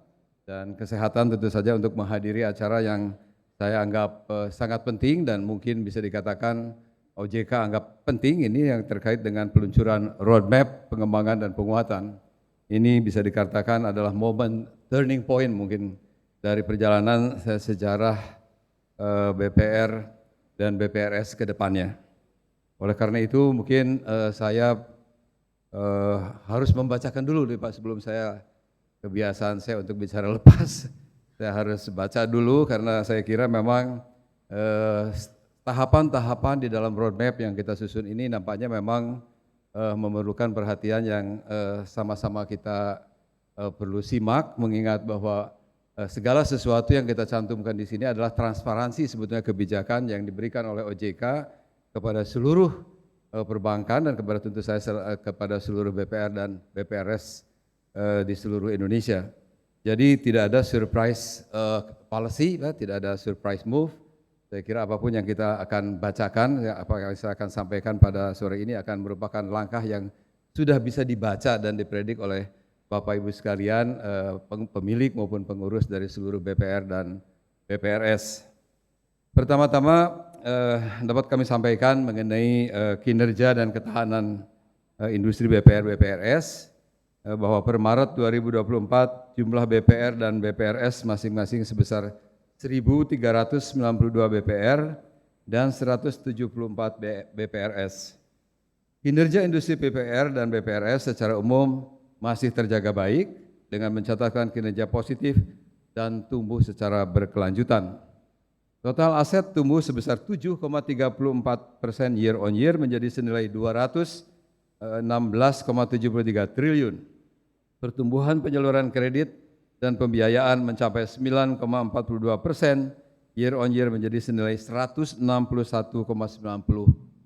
dan kesehatan tentu saja untuk menghadiri acara yang saya anggap sangat penting dan mungkin bisa dikatakan OJK anggap penting, ini yang terkait dengan peluncuran roadmap pengembangan dan penguatan. Ini bisa dikatakan adalah momen turning point mungkin dari perjalanan sejarah BPR dan BPRS ke depannya. Oleh karena itu mungkin saya harus membacakan dulu nih Pak, sebelum kebiasaan saya untuk bicara lepas. Saya harus baca dulu karena saya kira memang tahapan-tahapan di dalam roadmap yang kita susun ini nampaknya memang memerlukan perhatian yang sama-sama kita perlu simak, mengingat bahwa segala sesuatu yang kita cantumkan di sini adalah transparansi sebetulnya kebijakan yang diberikan oleh OJK kepada seluruh perbankan dan tentu saya kepada seluruh BPR dan BPRS di seluruh Indonesia. Jadi tidak ada surprise policy, tidak ada surprise move. Saya kira apapun yang kita akan bacakan, apa yang saya akan sampaikan pada sore ini akan merupakan langkah yang sudah bisa dibaca dan dipredik oleh Bapak Ibu sekalian, pemilik maupun pengurus dari seluruh BPR dan BPRS. Pertama-tama dapat kami sampaikan mengenai kinerja dan ketahanan industri BPR BPRS, bahwa per Maret 2024 jumlah BPR dan BPRS masing-masing sebesar 1.392 BPR dan 174 BPRS. Kinerja industri BPR dan BPRS secara umum masih terjaga baik dengan mencatatkan kinerja positif dan tumbuh secara berkelanjutan. Total aset tumbuh sebesar 7,34% year on year menjadi senilai 216,73 triliun. Pertumbuhan penyaluran kredit dan pembiayaan mencapai 9,42% year on year menjadi senilai 161,90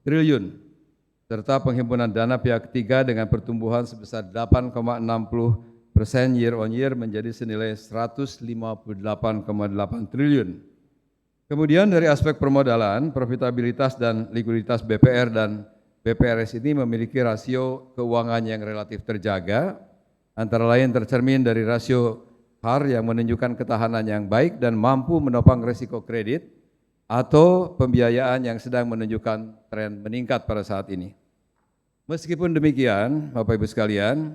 triliun. Serta penghimpunan dana pihak ketiga dengan pertumbuhan sebesar 8,60% year on year menjadi senilai 158,8 triliun. Kemudian dari aspek permodalan, profitabilitas dan likuiditas BPR dan BPRS ini memiliki rasio keuangan yang relatif terjaga, antara lain tercermin dari rasio HAR yang menunjukkan ketahanan yang baik dan mampu menopang risiko kredit atau pembiayaan yang sedang menunjukkan tren meningkat pada saat ini. Meskipun demikian, Bapak Ibu sekalian,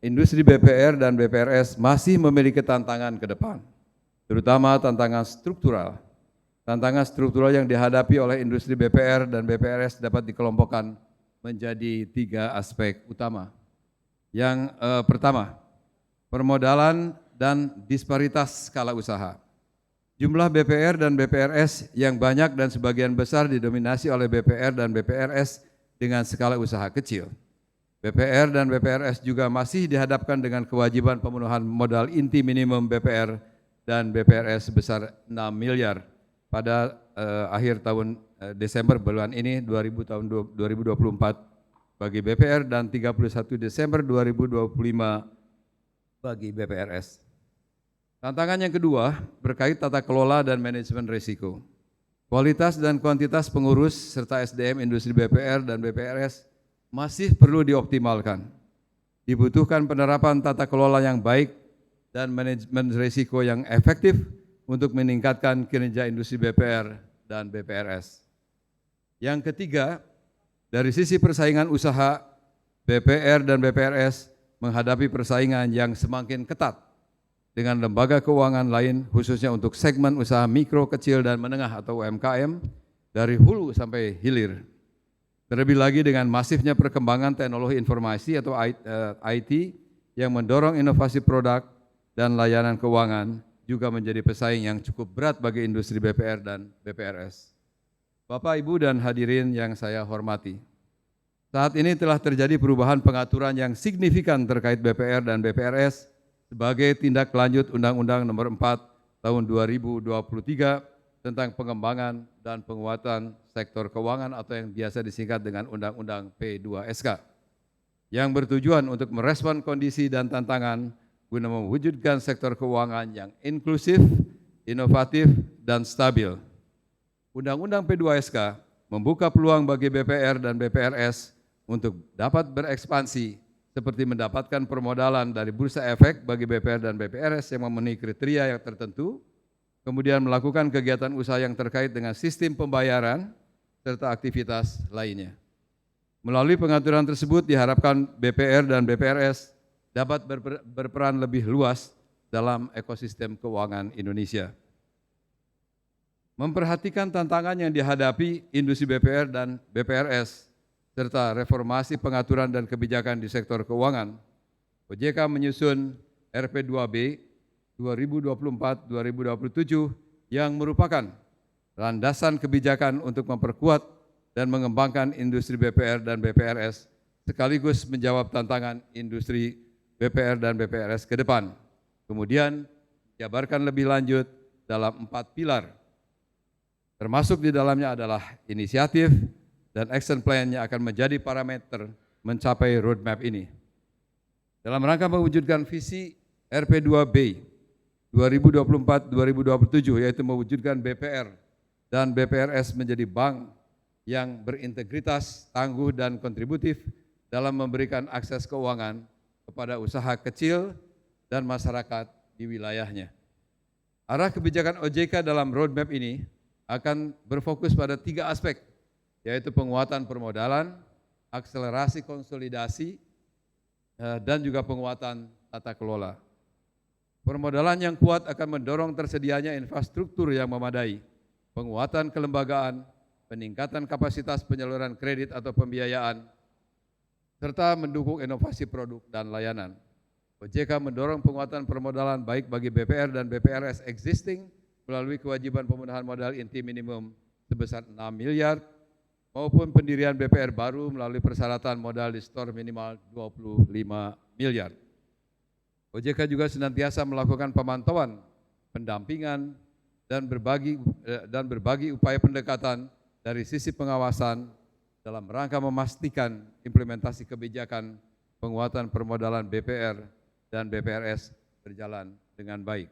industri BPR dan BPRS masih memiliki tantangan ke depan, terutama tantangan struktural. Tantangan struktural yang dihadapi oleh industri BPR dan BPRS dapat dikelompokkan menjadi 3 aspek utama. Yang pertama, permodalan dan disparitas skala usaha. Jumlah BPR dan BPRS yang banyak dan sebagian besar didominasi oleh BPR dan BPRS dengan skala usaha kecil. BPR dan BPRS juga masih dihadapkan dengan kewajiban pemenuhan modal inti minimum BPR dan BPRS sebesar 6 miliar pada akhir tahun Desember bulan ini 2024 bagi BPR dan 31 Desember 2025 bagi BPRS. Tantangan yang kedua berkait tata kelola dan manajemen risiko. Kualitas dan kuantitas pengurus serta SDM industri BPR dan BPRS masih perlu dioptimalkan. Dibutuhkan penerapan tata kelola yang baik dan manajemen risiko yang efektif untuk meningkatkan kinerja industri BPR dan BPRS. Yang ketiga, dari sisi persaingan usaha, BPR dan BPRS menghadapi persaingan yang semakin ketat dengan lembaga keuangan lain, khususnya untuk segmen usaha mikro, kecil, dan menengah atau UMKM, dari hulu sampai hilir. Terlebih lagi dengan masifnya perkembangan teknologi informasi atau IT yang mendorong inovasi produk dan layanan keuangan juga menjadi pesaing yang cukup berat bagi industri BPR dan BPRS. Bapak, Ibu, dan hadirin yang saya hormati, saat ini telah terjadi perubahan pengaturan yang signifikan terkait BPR dan BPRS sebagai tindak lanjut Undang-Undang Nomor 4 Tahun 2023 tentang pengembangan dan penguatan sektor keuangan atau yang biasa disingkat dengan Undang-Undang P2SK yang bertujuan untuk merespon kondisi dan tantangan guna mewujudkan sektor keuangan yang inklusif, inovatif, dan stabil. Undang-Undang P2SK membuka peluang bagi BPR dan BPRS untuk dapat berekspansi seperti mendapatkan permodalan dari bursa efek bagi BPR dan BPRS yang memenuhi kriteria yang tertentu, kemudian melakukan kegiatan usaha yang terkait dengan sistem pembayaran serta aktivitas lainnya. Melalui pengaturan tersebut diharapkan BPR dan BPRS dapat berperan lebih luas dalam ekosistem keuangan Indonesia. Memperhatikan tantangan yang dihadapi industri BPR dan BPRS, serta reformasi pengaturan dan kebijakan di sektor keuangan, OJK menyusun RP2B 2024-2027 yang merupakan landasan kebijakan untuk memperkuat dan mengembangkan industri BPR dan BPRS, sekaligus menjawab tantangan industri BPR dan BPRS ke depan. Kemudian dijabarkan lebih lanjut dalam 4 pilar. Termasuk di dalamnya adalah inisiatif dan action plan yang akan menjadi parameter mencapai roadmap ini. Dalam rangka mewujudkan visi RP2B 2024-2027, yaitu mewujudkan BPR dan BPRS menjadi bank yang berintegritas, tangguh, dan kontributif dalam memberikan akses keuangan kepada usaha kecil dan masyarakat di wilayahnya. Arah kebijakan OJK dalam roadmap ini akan berfokus pada 3 aspek, yaitu penguatan permodalan, akselerasi konsolidasi, dan juga penguatan tata kelola. Permodalan yang kuat akan mendorong tersedianya infrastruktur yang memadai, penguatan kelembagaan, peningkatan kapasitas penyaluran kredit atau pembiayaan, serta mendukung inovasi produk dan layanan. OJK mendorong penguatan permodalan baik bagi BPR dan BPRS existing melalui kewajiban pemenuhan modal inti minimum sebesar 6 miliar maupun pendirian BPR baru melalui persyaratan modal di store minimal 25 miliar. OJK juga senantiasa melakukan pemantauan, pendampingan, dan berbagi upaya pendekatan dari sisi pengawasan dalam rangka memastikan implementasi kebijakan penguatan permodalan BPR dan BPRS berjalan dengan baik.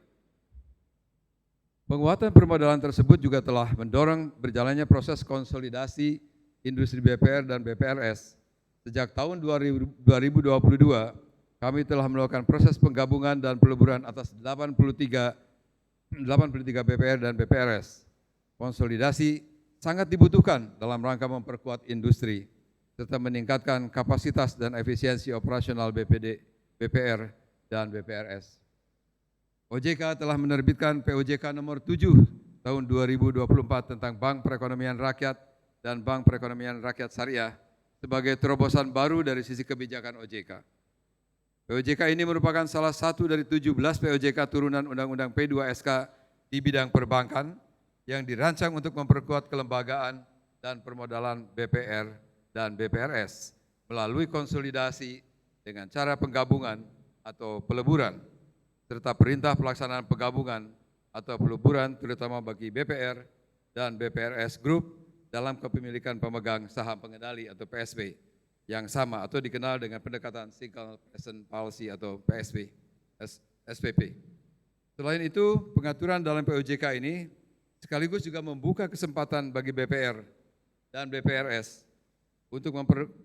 Penguatan permodalan tersebut juga telah mendorong berjalannya proses konsolidasi industri BPR dan BPRS. Sejak tahun 2022, kami telah melakukan proses penggabungan dan peleburan atas 83 BPR dan BPRS. Konsolidasi sangat dibutuhkan dalam rangka memperkuat industri serta meningkatkan kapasitas dan efisiensi operasional BPR dan BPRS. OJK telah menerbitkan POJK nomor 7 tahun 2024 tentang Bank Perekonomian Rakyat dan Bank Perekonomian Rakyat Syariah sebagai terobosan baru dari sisi kebijakan OJK. POJK ini merupakan salah satu dari 17 POJK turunan Undang-Undang P2SK di bidang perbankan yang dirancang untuk memperkuat kelembagaan dan permodalan BPR dan BPRS melalui konsolidasi dengan cara penggabungan atau peleburan, serta perintah pelaksanaan penggabungan atau peleburan terutama bagi BPR dan BPRS Group dalam kepemilikan pemegang saham pengendali atau PSP yang sama atau dikenal dengan pendekatan Single Person Policy atau PSP, SPP. Selain itu, pengaturan dalam POJK ini sekaligus juga membuka kesempatan bagi BPR dan BPRS untuk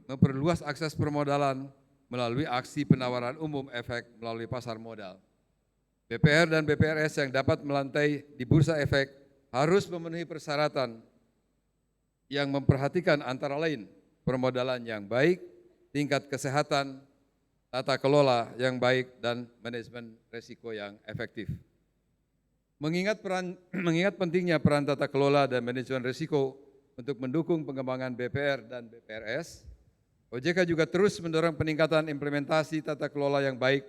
memperluas akses permodalan melalui aksi penawaran umum efek melalui pasar modal. BPR dan BPRS yang dapat melantai di bursa efek harus memenuhi persyaratan yang memperhatikan antara lain permodalan yang baik, tingkat kesehatan, tata kelola yang baik, dan manajemen risiko yang efektif. Mengingat pentingnya peran tata kelola dan manajemen risiko untuk mendukung pengembangan BPR dan BPRS, OJK juga terus mendorong peningkatan implementasi tata kelola yang baik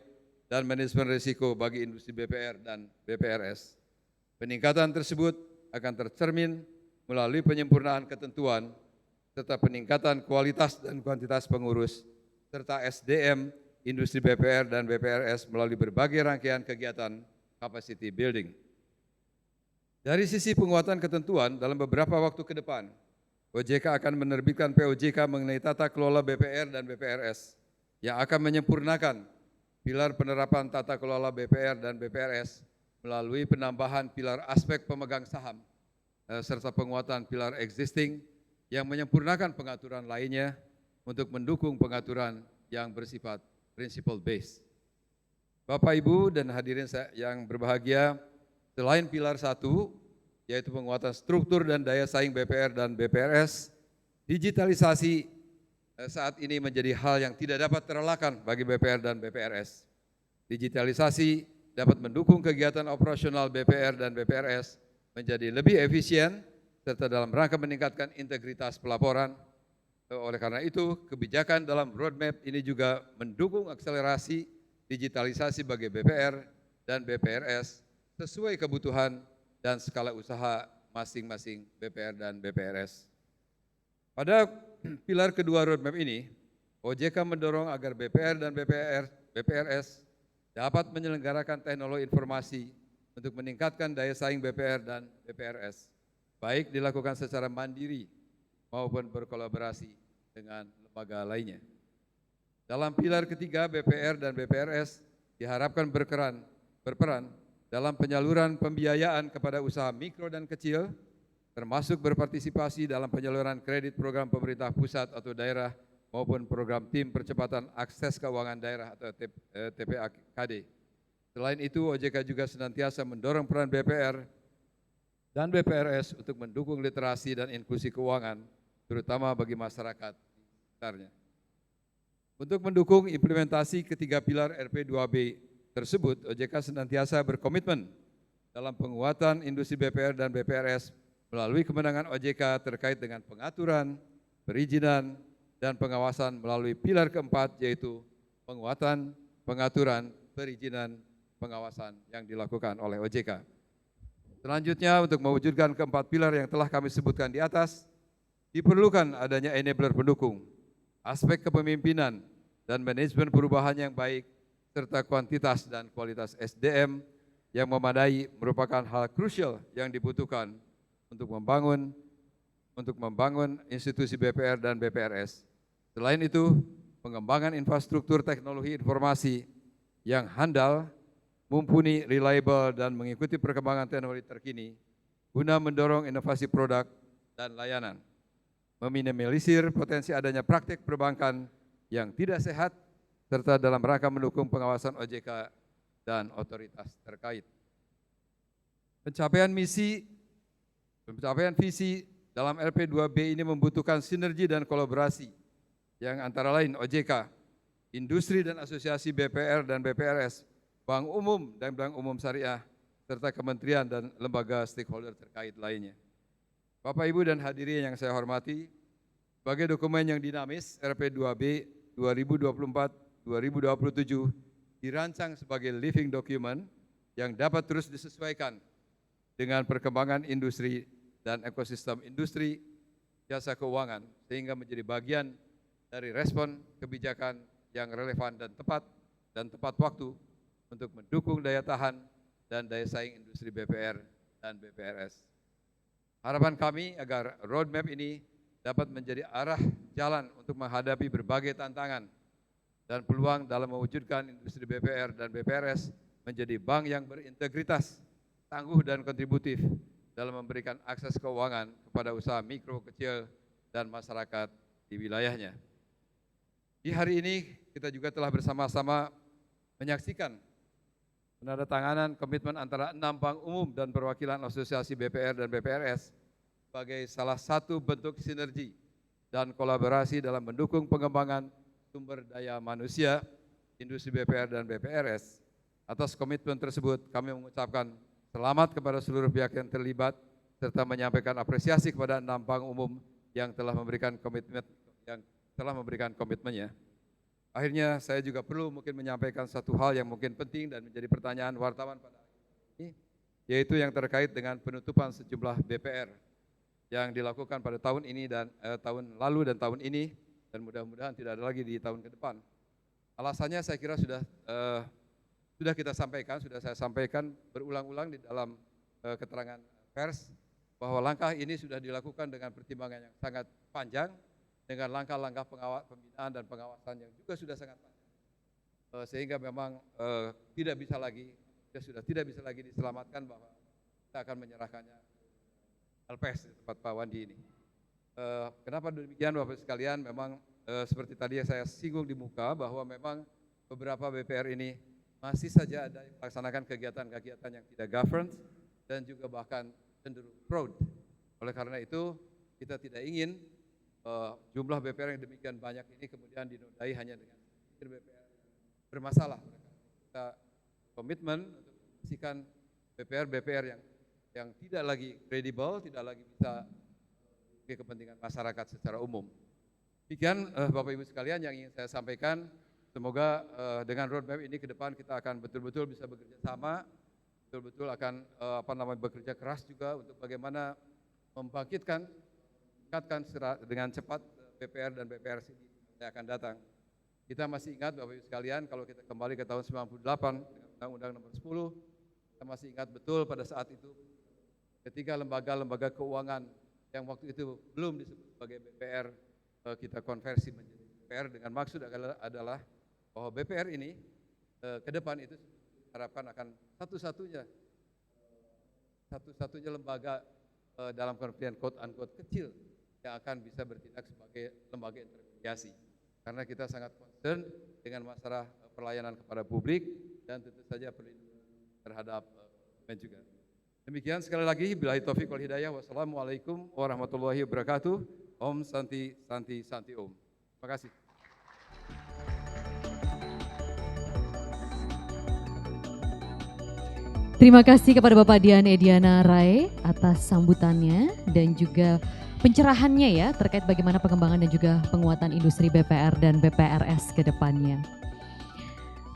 dan manajemen risiko bagi industri BPR dan BPRS. Peningkatan tersebut akan tercermin melalui penyempurnaan ketentuan serta peningkatan kualitas dan kuantitas pengurus serta SDM industri BPR dan BPRS melalui berbagai rangkaian kegiatan capacity building. Dari sisi penguatan ketentuan dalam beberapa waktu ke depan, OJK akan menerbitkan POJK mengenai tata kelola BPR dan BPRS yang akan menyempurnakan pilar penerapan tata kelola BPR dan BPRS melalui penambahan pilar aspek pemegang saham serta penguatan pilar existing yang menyempurnakan pengaturan lainnya untuk mendukung pengaturan yang bersifat principle based. Bapak, Ibu, dan hadirin yang berbahagia, selain pilar 1, yaitu penguatan struktur dan daya saing BPR dan BPRS, digitalisasi saat ini menjadi hal yang tidak dapat terelakkan bagi BPR dan BPRS. Digitalisasi dapat mendukung kegiatan operasional BPR dan BPRS menjadi lebih efisien, serta dalam rangka meningkatkan integritas pelaporan. Oleh karena itu, kebijakan dalam roadmap ini juga mendukung akselerasi digitalisasi bagi BPR dan BPRS sesuai kebutuhan dan skala usaha masing-masing BPR dan BPRS. Pada pilar kedua roadmap ini, OJK mendorong agar BPR dan BPRS dapat menyelenggarakan teknologi informasi untuk meningkatkan daya saing BPR dan BPRS, baik dilakukan secara mandiri maupun berkolaborasi dengan lembaga lainnya. Dalam pilar ketiga, BPR dan BPRS diharapkan berperan dalam penyaluran pembiayaan kepada usaha mikro dan kecil, termasuk berpartisipasi dalam penyaluran kredit program pemerintah pusat atau daerah maupun program tim percepatan akses keuangan daerah atau TPAKD. Selain itu, OJK juga senantiasa mendorong peran BPR dan BPRS untuk mendukung literasi dan inklusi keuangan, terutama bagi masyarakat di sekitarnya. Untuk mendukung implementasi ketiga pilar RP2B tersebut, OJK senantiasa berkomitmen dalam penguatan industri BPR dan BPRS melalui kemenangan OJK terkait dengan pengaturan, perizinan, dan pengawasan melalui pilar keempat, yaitu penguatan, pengaturan, perizinan, pengawasan yang dilakukan oleh OJK. Selanjutnya, untuk mewujudkan keempat pilar yang telah kami sebutkan di atas, diperlukan adanya enabler pendukung, aspek kepemimpinan dan manajemen perubahan yang baik, serta kuantitas dan kualitas SDM yang memadai merupakan hal krusial yang dibutuhkan untuk membangun institusi BPR dan BPRS. Selain itu, pengembangan infrastruktur teknologi informasi yang handal, mumpuni, reliable, dan mengikuti perkembangan teknologi terkini guna mendorong inovasi produk dan layanan, meminimalisir potensi adanya praktik perbankan yang tidak sehat, serta dalam rangka mendukung pengawasan OJK dan otoritas terkait. Pencapaian visi dalam LP2B ini membutuhkan sinergi dan kolaborasi yang antara lain OJK, industri dan asosiasi BPR dan BPRS, Bank Umum dan Bank Umum Syariah, serta kementerian dan lembaga stakeholder terkait lainnya. Bapak, Ibu, dan hadirin yang saya hormati, sebagai dokumen yang dinamis, RP2B 2024-2027 dirancang sebagai living document yang dapat terus disesuaikan dengan perkembangan industri dan ekosistem industri jasa keuangan, sehingga menjadi bagian dari respon kebijakan yang relevan dan tepat waktu untuk mendukung daya tahan dan daya saing industri BPR dan BPRS. Harapan kami agar roadmap ini dapat menjadi arah jalan untuk menghadapi berbagai tantangan dan peluang dalam mewujudkan industri BPR dan BPRS menjadi bank yang berintegritas, tangguh dan kontributif dalam memberikan akses keuangan kepada usaha mikro, kecil, dan masyarakat di wilayahnya. Di hari ini kita juga telah bersama-sama menyaksikan penandatanganan komitmen antara 6 bank umum dan perwakilan asosiasi BPR dan BPRS sebagai salah satu bentuk sinergi dan kolaborasi dalam mendukung pengembangan sumber daya manusia, industri BPR dan BPRS. Atas komitmen tersebut kami mengucapkan selamat kepada seluruh pihak yang terlibat serta menyampaikan apresiasi kepada 6 bank umum yang telah memberikan komitmennya. Akhirnya saya juga perlu mungkin menyampaikan satu hal yang mungkin penting dan menjadi pertanyaan wartawan pada hari ini, yaitu yang terkait dengan penutupan sejumlah BPR yang dilakukan pada tahun ini dan tahun lalu dan tahun ini, dan mudah-mudahan tidak ada lagi di tahun ke depan. Alasannya saya kira sudah saya sampaikan berulang-ulang di dalam keterangan pers, bahwa langkah ini sudah dilakukan dengan pertimbangan yang sangat panjang, dengan langkah-langkah pembinaan dan pengawasan yang juga sudah sangat panjang, sehingga memang tidak bisa lagi diselamatkan bahwa kita akan menyerahkannya LPS di tempat Pak Wandi ini. Kenapa demikian Bapak sekalian? Memang seperti tadi yang saya singgung di muka, bahwa memang beberapa BPR ini masih saja ada yang melaksanakan kegiatan-kegiatan yang tidak governed dan juga bahkan cenderung fraud. Oleh karena itu kita tidak ingin jumlah BPR yang demikian banyak ini kemudian dinodai hanya dengan BPR bermasalah. Kita komitmen untuk membersihkan BPR yang tidak lagi kredibel, tidak lagi bisa bagi kepentingan masyarakat secara umum. Demikian Bapak Ibu sekalian yang ingin saya sampaikan. Semoga dengan roadmap ini ke depan kita akan betul-betul bisa bekerja sama, betul-betul akan bekerja keras juga untuk bagaimana membangkitkan, meningkatkan dengan cepat BPR dan BPRS ini yang akan datang. Kita masih ingat Bapak Ibu sekalian, kalau kita kembali ke tahun 98 dengan Undang-Undang Nomor 10, kita masih ingat betul pada saat itu ketika lembaga-lembaga keuangan yang waktu itu belum disebut sebagai BPR, kita konversi menjadi BPR dengan maksud adalah bahwa BPR ini ke depan itu diharapkan akan satu-satunya lembaga dalam pengertian quote unquote kecil yang akan bisa bertindak sebagai lembaga intermediasi, karena kita sangat concern dengan masalah pelayanan kepada publik dan tentu saja perlindungan terhadap konsumen juga. Demikian sekali lagi, billahi taufiq wal hidayah, wassalamualaikum warahmatullahi wabarakatuh. Om Santi Santi Santi Om. Terima kasih. Terima kasih kepada Bapak Dian Ediana Rae atas sambutannya dan juga pencerahannya ya terkait bagaimana pengembangan dan juga penguatan industri BPR dan BPRS ke depannya.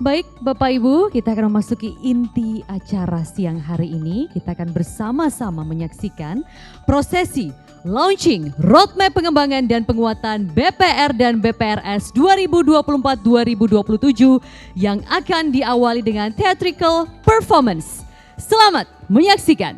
Baik Bapak Ibu, kita akan memasuki inti acara siang hari ini. Kita akan bersama-sama menyaksikan prosesi launching roadmap pengembangan dan penguatan BPR dan BPRS 2024-2027 yang akan diawali dengan theatrical performance. Selamat menyaksikan.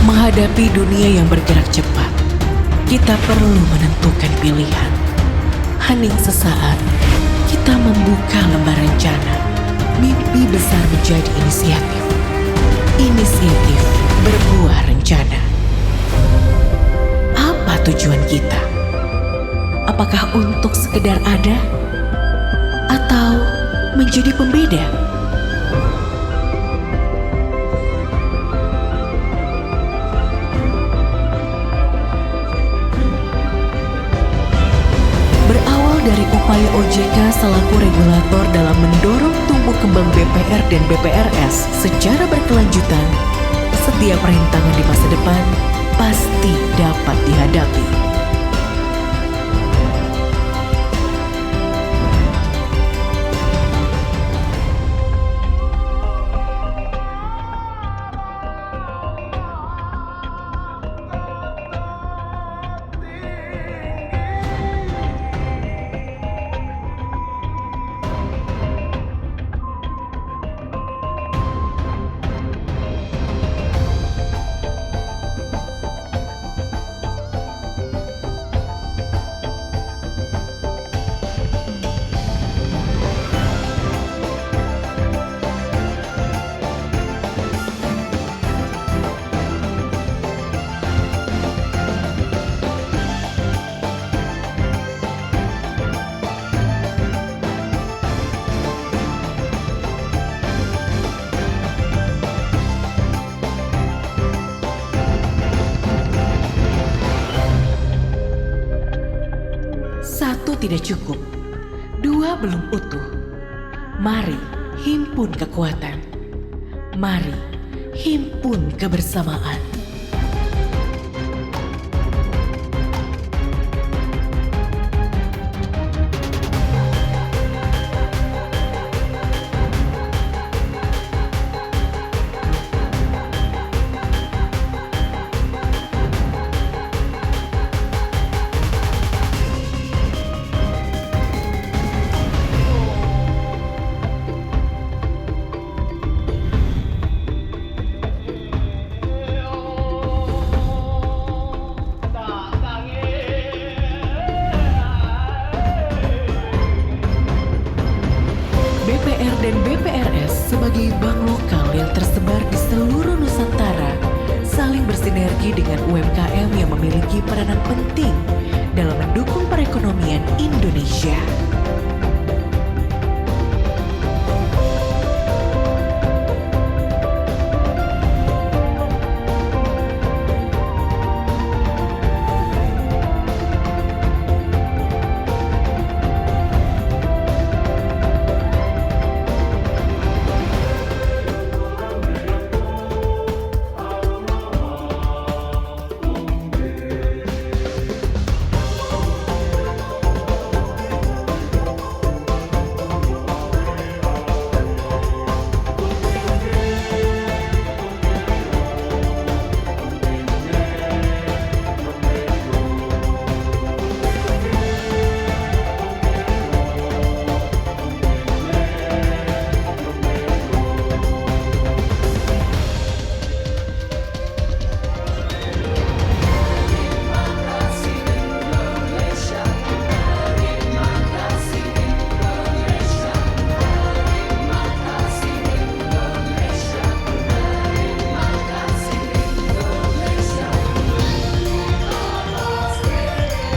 Menghadapi dunia yang bergerak cepat, kita perlu menentukan pilihan. Hening sesaat, kita membuka lembar rencana. Mimpi besar menjadi inisiatif. Inisiatif berbuah rencana. Apa tujuan kita? Apakah untuk sekedar ada? Atau menjadi pembeda? Berawal dari upaya OJK selaku regulator dalam mendorong tumbuh kembang BPR dan BPRS secara berkelanjutan, setiap rintangan di masa depan pasti dapat dihadapi. Satu tidak cukup, dua belum utuh. Mari himpun kekuatan. Mari himpun kebersamaan. BPR dan BPRS sebagai bank lokal yang tersebar di seluruh Nusantara saling bersinergi dengan UMKM yang memiliki peranan penting dalam mendukung perekonomian Indonesia.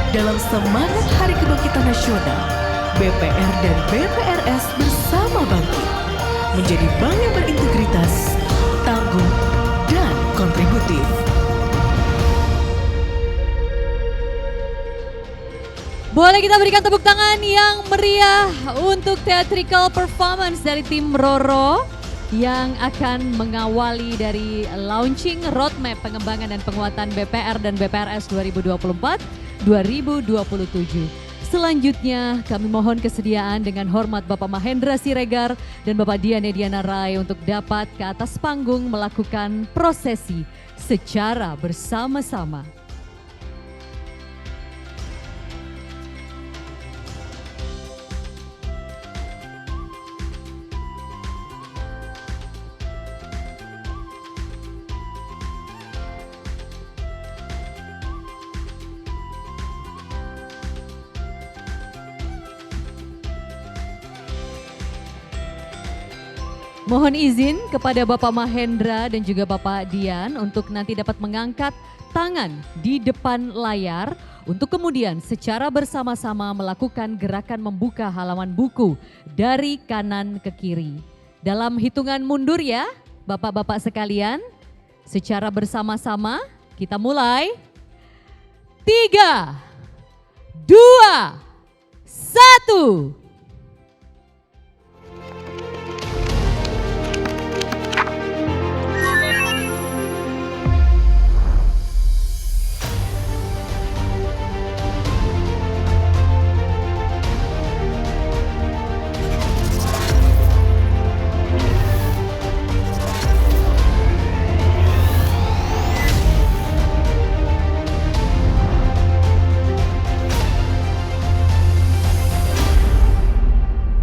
Dalam semangat Hari Kebangkitan Nasional, BPR dan BPRS bersama bangkit menjadi bank yang berintegritas, tangguh, dan kontributif. Boleh kita berikan tepuk tangan yang meriah untuk theatrical performance dari tim Roro yang akan mengawali dari launching roadmap pengembangan dan penguatan BPR dan BPRS 2024-2027. Selanjutnya kami mohon kesediaan dengan hormat Bapak Mahendra Siregar dan Bapak Dian Ediana Rai untuk dapat ke atas panggung melakukan prosesi secara bersama-sama. Mohon izin kepada Bapak Mahendra dan juga Bapak Dian untuk nanti dapat mengangkat tangan di depan layar untuk kemudian secara bersama-sama melakukan gerakan membuka halaman buku dari kanan ke kiri. Dalam hitungan mundur ya, Bapak-bapak sekalian, secara bersama-sama kita mulai. 3, 2, 1.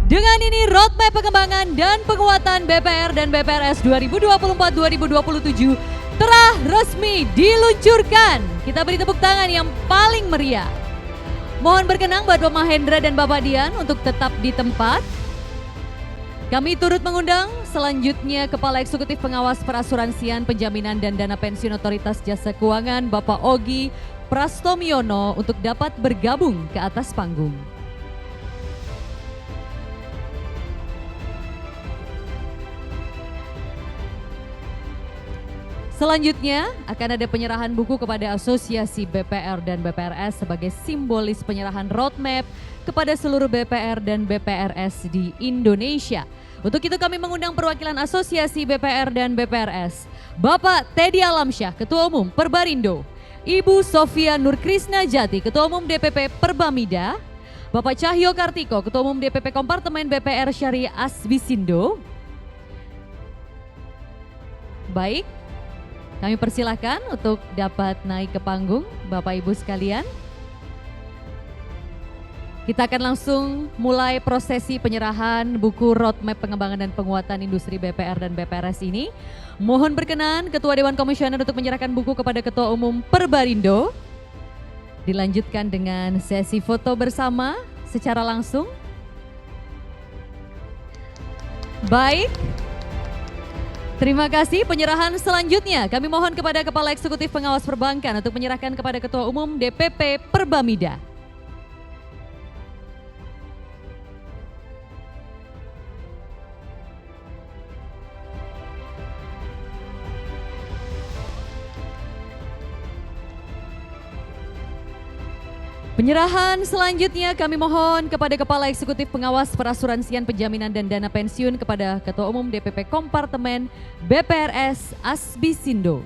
Dengan ini roadmap pengembangan dan penguatan BPR dan BPRS 2024-2027 telah resmi diluncurkan. Kita beri tepuk tangan yang paling meriah. Mohon berkenan Bapak Mahendra dan Bapak Dian untuk tetap di tempat. Kami turut mengundang selanjutnya Kepala Eksekutif Pengawas Perasuransian Penjaminan dan Dana Pensiun Otoritas Jasa Keuangan Bapak Ogi Prastomiono untuk dapat bergabung ke atas panggung. Selanjutnya akan ada penyerahan buku kepada Asosiasi BPR dan BPRS sebagai simbolis penyerahan roadmap kepada seluruh BPR dan BPRS di Indonesia. Untuk itu kami mengundang perwakilan Asosiasi BPR dan BPRS, Bapak Teddy Alamsyah, Ketua Umum Perbarindo, Ibu Sofia Nurkrisna Jati, Ketua Umum DPP Perbamida, Bapak Cahyo Kartiko, Ketua Umum DPP Kompartemen BPR Syariah Asbisindo. Baik. Kami persilahkan untuk dapat naik ke panggung Bapak Ibu sekalian. Kita akan langsung mulai prosesi penyerahan buku roadmap pengembangan dan penguatan industri BPR dan BPRS ini. Mohon berkenan Ketua Dewan Komisioner untuk menyerahkan buku kepada Ketua Umum Perbarindo. Dilanjutkan dengan sesi foto bersama secara langsung. Baik. Terima kasih. Penyerahan selanjutnya kami mohon kepada Kepala Eksekutif Pengawas Perbankan untuk menyerahkan kepada Ketua Umum DPP Perbamida. Penyerahan selanjutnya kami mohon kepada Kepala Eksekutif Pengawas Perasuransian Penjaminan dan Dana Pensiun kepada Ketua Umum DPP Kompartemen BPRS Asbisindo.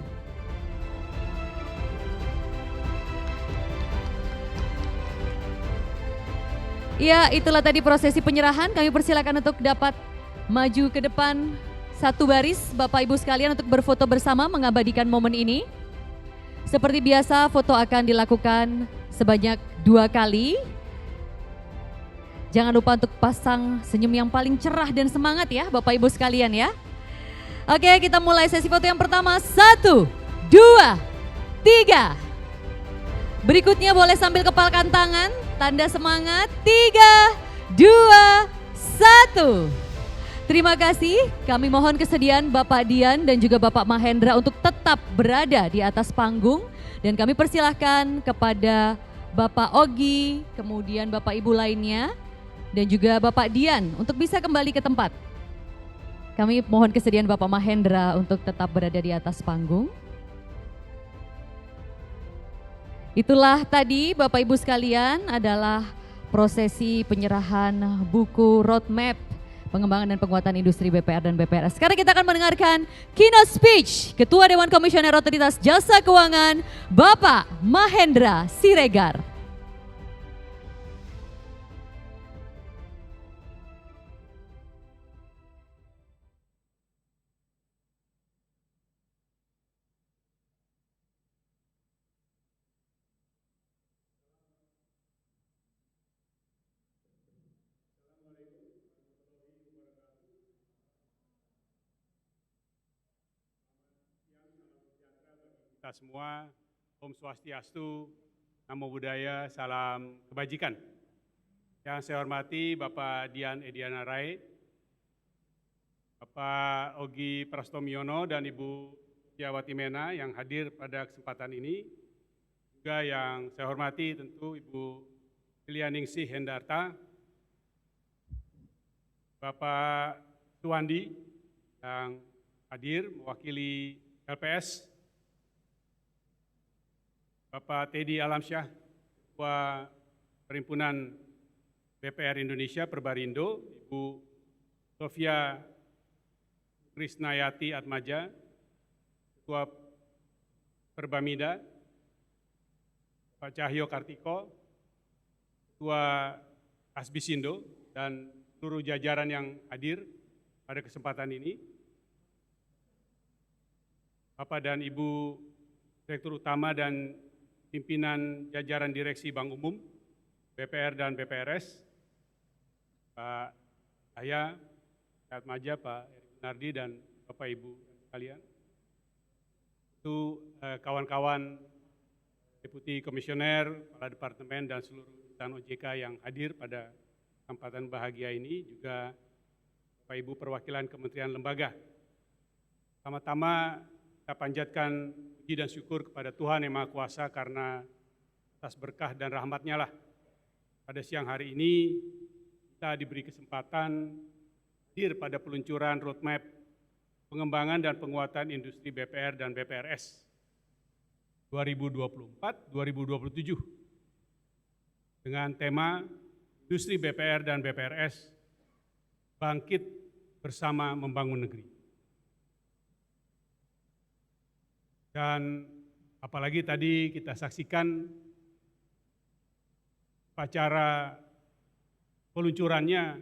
Ya, itulah tadi prosesi penyerahan. Kami persilakan untuk dapat maju ke depan satu baris Bapak Ibu sekalian untuk berfoto bersama mengabadikan momen ini. Seperti biasa foto akan dilakukan sebanyak 2 kali. Jangan lupa untuk pasang senyum yang paling cerah dan semangat ya Bapak Ibu sekalian ya. Oke, kita mulai sesi foto yang pertama. 1, 2, 3. Berikutnya boleh sambil kepalkan tangan, tanda semangat. 3, 2, 1. Terima kasih, kami mohon kesediaan Bapak Dian dan juga Bapak Mahendra untuk tetap berada di atas panggung. Dan kami persilahkan kepada Bapak Ogi, kemudian Bapak Ibu lainnya, dan juga Bapak Dian untuk bisa kembali ke tempat. Kami mohon kesediaan Bapak Mahendra untuk tetap berada di atas panggung. Itulah tadi Bapak Ibu sekalian adalah prosesi penyerahan buku roadmap pengembangan dan penguatan industri BPR dan BPRS. Sekarang kita akan mendengarkan keynote speech Ketua Dewan Komisioner Otoritas Jasa Keuangan, Bapak Mahendra Siregar. Kita semua, Om Swastiastu, Namo Buddhaya, salam kebajikan. Yang saya hormati Bapak Dian Ediana Rai, Bapak Ogi Prastomiono dan Ibu Tiawati Mena yang hadir pada kesempatan ini. Juga yang saya hormati tentu Ibu Filianingsih Hendarta, Bapak Suwandi yang hadir mewakili LPS, Bapak Teddy Alamsyah, Ketua Perhimpunan BPR Indonesia Perbarindo, Ibu Sofia Krisnayati Atmaja, Ketua Perbamida, Pak Cahyo Kartiko, Ketua Asbisindo, dan seluruh jajaran yang hadir pada kesempatan ini. Bapak dan Ibu Direktur Utama dan pimpinan jajaran Direksi Bank Umum, BPR dan BPRS, Pak Aya, Pak Atmaja, Pak Eri Gunardi, dan Bapak Ibu sekalian. Itu kawan-kawan Deputi Komisioner, Kepala Departemen, dan seluruh insan OJK yang hadir pada kesempatan bahagia ini, juga Bapak Ibu perwakilan Kementerian Lembaga. Pertama-tama kita panjatkan puji dan syukur kepada Tuhan Yang Maha Kuasa karena atas berkah dan rahmat-Nya lah pada siang hari ini kita diberi kesempatan hadir pada peluncuran roadmap pengembangan dan penguatan industri BPR dan BPRS 2024-2027 dengan tema Industri BPR dan BPRS Bangkit Bersama Membangun Negeri. Dan apalagi tadi kita saksikan upacara peluncurannya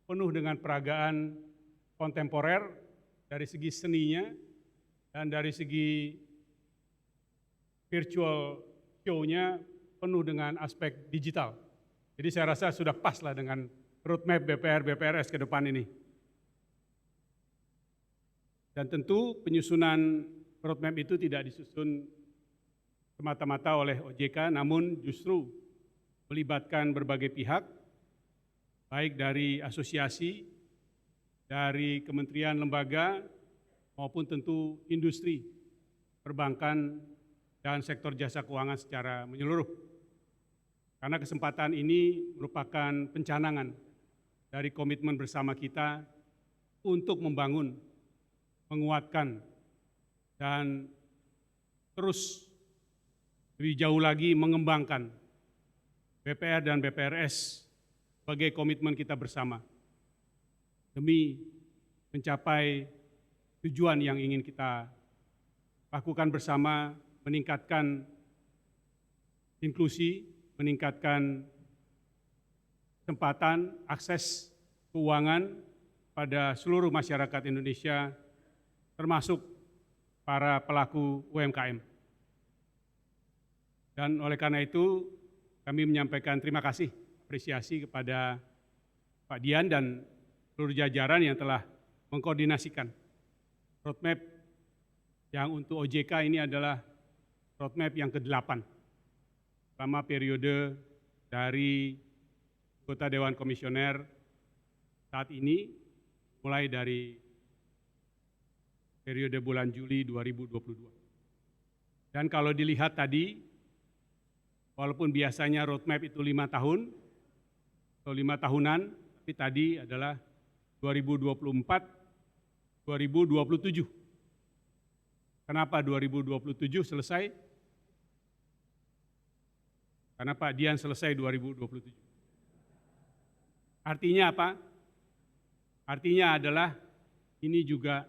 penuh dengan peragaan kontemporer dari segi seninya dan dari segi virtual show-nya penuh dengan aspek digital. Jadi saya rasa sudah pas lah dengan roadmap BPR BPRS ke depan ini. Dan tentu penyusunan roadmap itu tidak disusun semata-mata oleh OJK, namun justru melibatkan berbagai pihak, baik dari asosiasi, dari kementerian lembaga, maupun tentu industri, perbankan, dan sektor jasa keuangan secara menyeluruh. Karena kesempatan ini merupakan pencanangan dari komitmen bersama kita untuk membangun, menguatkan, dan terus lebih jauh lagi mengembangkan BPR dan BPRS sebagai komitmen kita bersama demi mencapai tujuan yang ingin kita lakukan bersama, meningkatkan inklusi, meningkatkan kesempatan akses keuangan pada seluruh masyarakat Indonesia, termasuk para pelaku UMKM. Dan oleh karena itu, kami menyampaikan terima kasih, apresiasi kepada Pak Dian dan seluruh jajaran yang telah mengkoordinasikan roadmap yang untuk OJK ini adalah roadmap yang ke-8 selama periode dari anggota Dewan Komisioner saat ini, mulai dari periode bulan Juli 2022. Dan kalau dilihat tadi, walaupun biasanya roadmap itu 5 tahun, atau 5 tahunan, tapi tadi adalah 2024-2027. Kenapa 2027 selesai? Karena Pak Dian selesai 2027. Artinya apa? Artinya adalah ini juga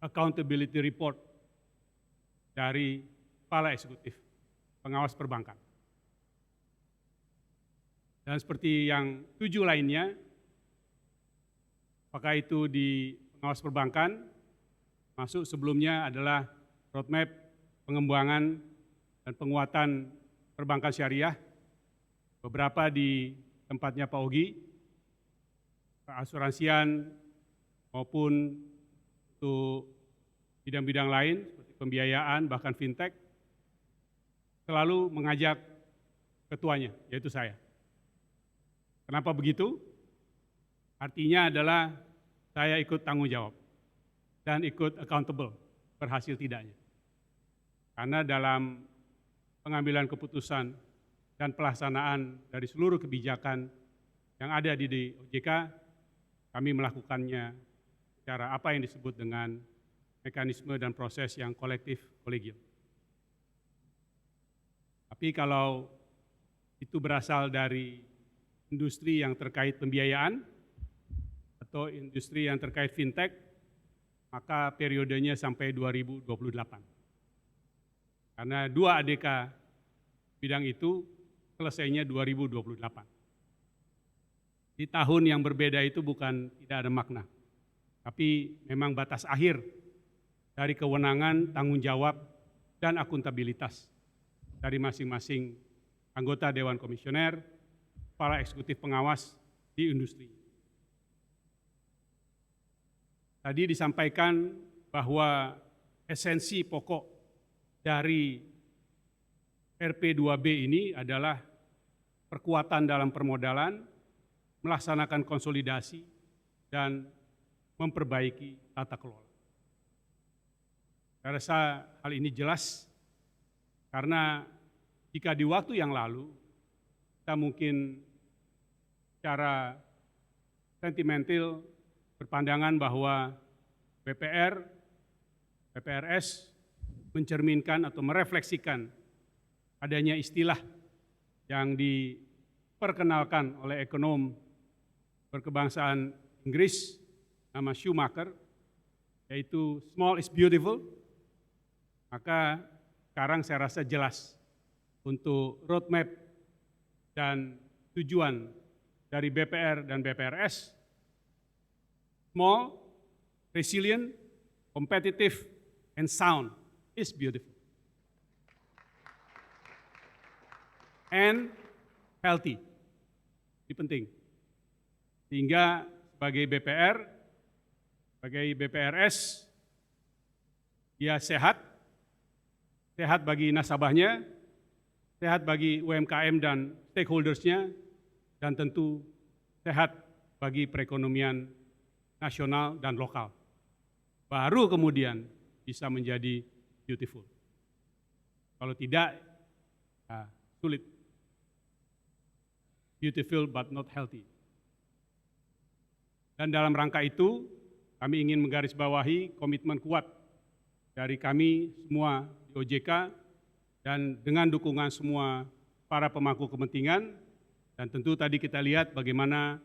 accountability report dari Kepala Eksekutif Pengawas Perbankan. Dan seperti yang 7 lainnya, apakah itu di pengawas perbankan, masuk sebelumnya adalah roadmap pengembangan dan penguatan perbankan syariah, beberapa di tempatnya Pak Ogi, asuransian maupun untuk bidang-bidang lain seperti pembiayaan, bahkan fintech, selalu mengajak ketuanya, yaitu saya. Kenapa begitu? Artinya adalah saya ikut tanggung jawab dan ikut accountable berhasil tidaknya. Karena dalam pengambilan keputusan dan pelaksanaan dari seluruh kebijakan yang ada di OJK, kami melakukannya secara apa yang disebut dengan mekanisme dan proses yang kolektif kolegial. Tapi kalau itu berasal dari industri yang terkait pembiayaan atau industri yang terkait fintech, maka periodenya sampai 2028. Karena 2 ADK bidang itu selesainya 2028. Di tahun yang berbeda itu bukan tidak ada makna, tapi memang batas akhir dari kewenangan, tanggung jawab, dan akuntabilitas dari masing-masing anggota Dewan Komisioner, kepala eksekutif pengawas di industri. Tadi disampaikan bahwa esensi pokok dari RP2B ini adalah perkuatan dalam permodalan, melaksanakan konsolidasi, dan memperbaiki tata kelola. Saya rasa hal ini jelas karena jika di waktu yang lalu kita mungkin secara sentimental berpandangan bahwa BPR, BPRS mencerminkan atau merefleksikan adanya istilah yang diperkenalkan oleh ekonom berkebangsaan Inggris, nama Schumacher, yaitu small is beautiful, maka sekarang saya rasa jelas untuk roadmap dan tujuan dari BPR dan BPRS, small, resilient, competitive, and sound is beautiful. And healthy, ini penting. Sehingga sebagai BPR, sebagai BPRS, dia sehat bagi nasabahnya, sehat bagi UMKM dan stakeholders-nya, dan tentu sehat bagi perekonomian nasional dan lokal. Baru kemudian bisa menjadi beautiful. Kalau tidak, ya, sulit. Beautiful but not healthy. Dan dalam rangka itu, kami ingin menggarisbawahi komitmen kuat dari kami semua di OJK dan dengan dukungan semua para pemangku kepentingan, dan tentu tadi kita lihat bagaimana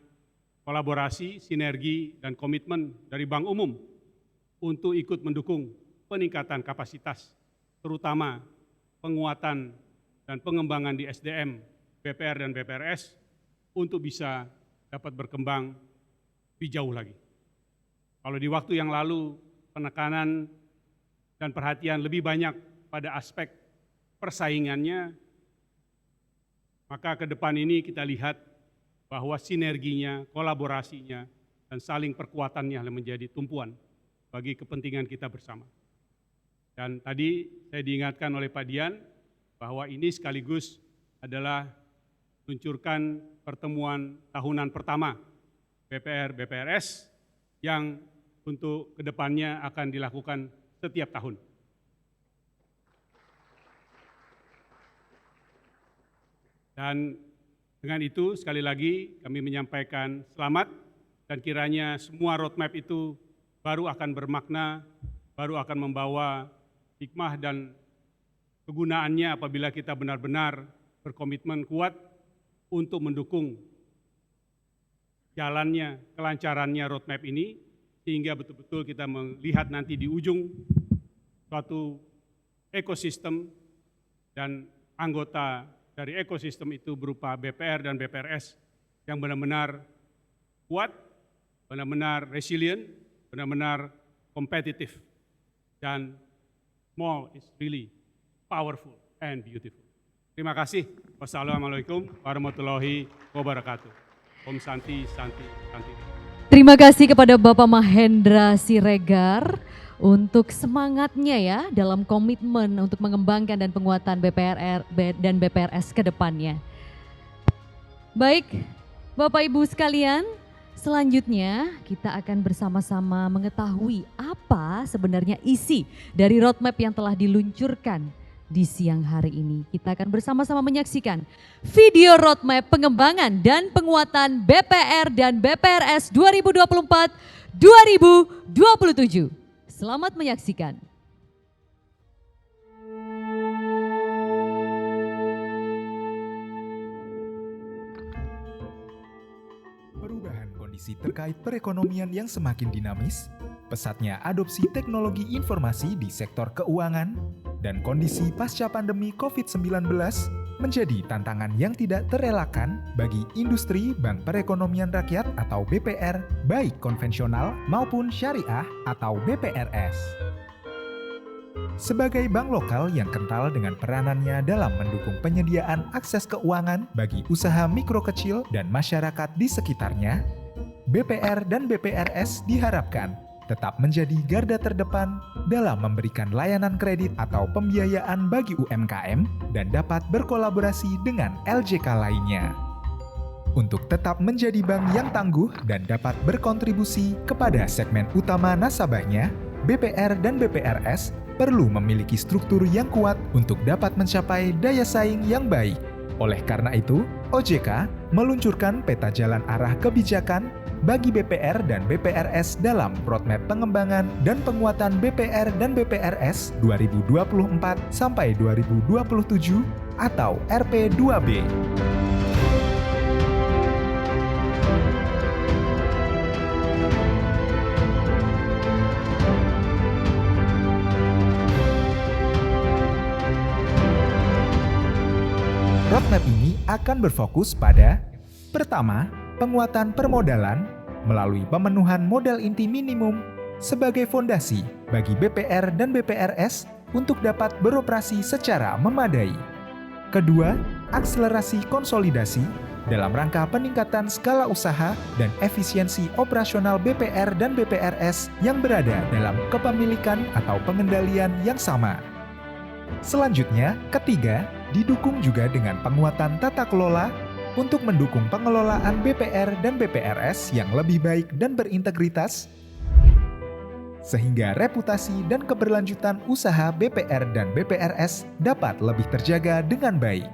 kolaborasi, sinergi, dan komitmen dari Bank Umum untuk ikut mendukung peningkatan kapasitas, terutama penguatan dan pengembangan di SDM, BPR dan BPRS, untuk bisa dapat berkembang lebih jauh lagi. Kalau di waktu yang lalu penekanan dan perhatian lebih banyak pada aspek persaingannya, maka ke depan ini kita lihat bahwa sinerginya, kolaborasinya, dan saling perkuatannya menjadi tumpuan bagi kepentingan kita bersama. Dan tadi saya diingatkan oleh Pak Dian bahwa ini sekaligus adalah meluncurkan pertemuan tahunan pertama BPR-BPRS yang untuk kedepannya akan dilakukan setiap tahun. Dan dengan itu sekali lagi kami menyampaikan selamat dan kiranya semua roadmap itu baru akan bermakna, baru akan membawa hikmah dan kegunaannya apabila kita benar-benar berkomitmen kuat untuk mendukung jalannya, kelancarannya roadmap ini, sehingga betul-betul kita melihat nanti di ujung suatu ekosistem dan anggota dari ekosistem itu berupa BPR dan BPRS yang benar-benar kuat, benar-benar resilient, benar-benar kompetitif, dan small is really powerful and beautiful. Terima kasih. Wassalamualaikum warahmatullahi wabarakatuh. Om Santi, Santi, Santi. Terima kasih kepada Bapak Mahendra Siregar untuk semangatnya ya dalam komitmen untuk mengembangkan dan penguatan BPR dan BPRS ke depannya. Baik, Bapak Ibu sekalian, Selanjutnya kita akan bersama-sama mengetahui apa sebenarnya isi dari roadmap yang telah diluncurkan di siang hari ini. Kita akan bersama-sama menyaksikan video roadmap pengembangan dan penguatan BPR dan BPRS 2024-2027. Selamat menyaksikan. Perubahan kondisi terkait perekonomian yang semakin dinamis, pesatnya adopsi teknologi informasi di sektor keuangan, dan kondisi pasca pandemi COVID-19 menjadi tantangan yang tidak terelakkan bagi industri Bank Perekonomian Rakyat atau BPR, baik konvensional maupun syariah atau BPRS. Sebagai bank lokal yang kental dengan peranannya dalam mendukung penyediaan akses keuangan bagi usaha mikro kecil dan masyarakat di sekitarnya, BPR dan BPRS diharapkan tetap menjadi garda terdepan dalam memberikan layanan kredit atau pembiayaan bagi UMKM dan dapat berkolaborasi dengan LJK lainnya. Untuk tetap menjadi bank yang tangguh dan dapat berkontribusi kepada segmen utama nasabahnya, BPR dan BPRS perlu memiliki struktur yang kuat untuk dapat mencapai daya saing yang baik. Oleh karena itu, OJK meluncurkan peta jalan arah kebijakan bagi BPR dan BPRS dalam roadmap pengembangan dan penguatan BPR dan BPRS 2024 sampai 2027 atau RP2B. Roadmap ini akan berfokus pada: pertama, penguatan permodalan melalui pemenuhan modal inti minimum sebagai fondasi bagi BPR dan BPRS untuk dapat beroperasi secara memadai. Kedua, akselerasi konsolidasi dalam rangka peningkatan skala usaha dan efisiensi operasional BPR dan BPRS yang berada dalam kepemilikan atau pengendalian yang sama. Selanjutnya, ketiga, didukung juga dengan penguatan tata kelola untuk mendukung pengelolaan BPR dan BPRS yang lebih baik dan berintegritas, sehingga reputasi dan keberlanjutan usaha BPR dan BPRS dapat lebih terjaga dengan baik.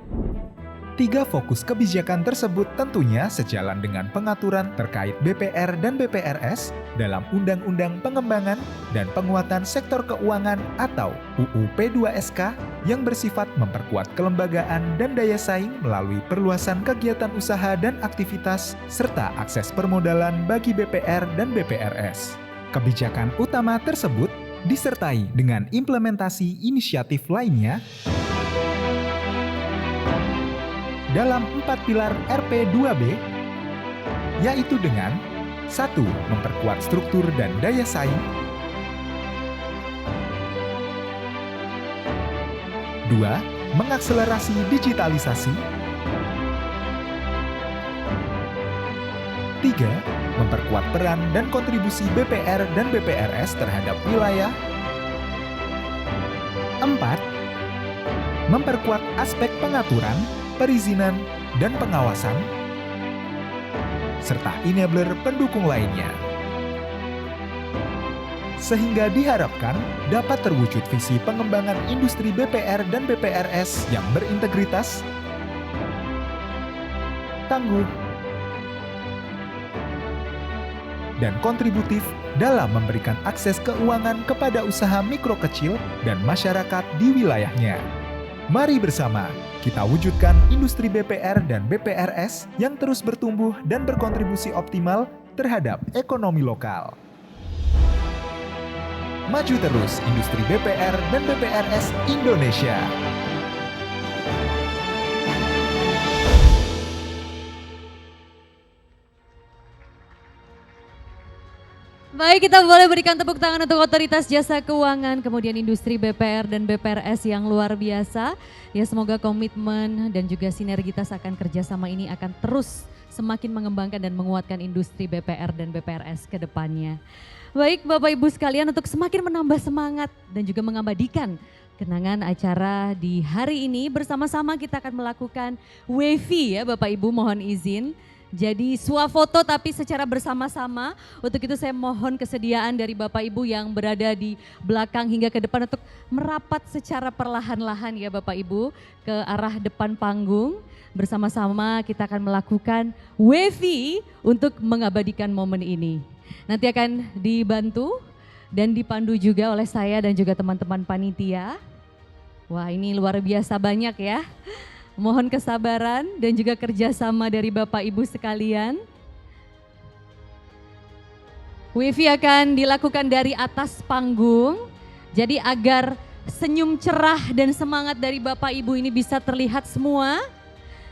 Tiga fokus kebijakan tersebut tentunya sejalan dengan pengaturan terkait BPR dan BPRS dalam Undang-Undang Pengembangan dan Penguatan Sektor Keuangan atau UU P2SK yang bersifat memperkuat kelembagaan dan daya saing melalui perluasan kegiatan usaha dan aktivitas serta akses permodalan bagi BPR dan BPRS. Kebijakan utama tersebut disertai dengan implementasi inisiatif lainnya dalam 4 pilar RP2B, yaitu dengan 1. Memperkuat struktur dan daya saing, 2. Mengakselerasi digitalisasi, 3. Memperkuat peran dan kontribusi BPR dan BPRS terhadap wilayah, 4. Memperkuat aspek pengaturan, perizinan, dan pengawasan, serta enabler pendukung lainnya. Sehingga diharapkan dapat terwujud visi pengembangan industri BPR dan BPRS yang berintegritas, tangguh, dan kontributif dalam memberikan akses keuangan kepada usaha mikro kecil dan masyarakat di wilayahnya. Mari bersama kita wujudkan industri BPR dan BPRS yang terus bertumbuh dan berkontribusi optimal terhadap ekonomi lokal. Maju terus industri BPR dan BPRS Indonesia. Baik, kita boleh berikan tepuk tangan untuk Otoritas Jasa Keuangan, kemudian industri BPR dan BPRS yang luar biasa. Ya, semoga komitmen dan juga sinergitas akan kerjasama ini akan terus semakin mengembangkan dan menguatkan industri BPR dan BPRS ke depannya. Baik Bapak Ibu sekalian, untuk semakin menambah semangat dan juga mengabadikan kenangan acara di hari ini, bersama-sama kita akan melakukan WiFi ya Bapak Ibu, mohon izin. Jadi swafoto tapi secara bersama-sama. Untuk itu saya mohon kesediaan dari Bapak Ibu yang berada di belakang hingga ke depan untuk merapat secara perlahan-lahan ya Bapak Ibu ke arah depan panggung. Bersama-sama kita akan melakukan wavy untuk mengabadikan momen ini. Nanti akan dibantu dan dipandu juga oleh saya dan juga teman-teman panitia. Wah, ini luar biasa banyak ya. Mohon kesabaran dan juga kerjasama dari Bapak Ibu sekalian. Wavy akan dilakukan dari atas panggung, jadi agar senyum cerah dan semangat dari Bapak Ibu ini bisa terlihat semua.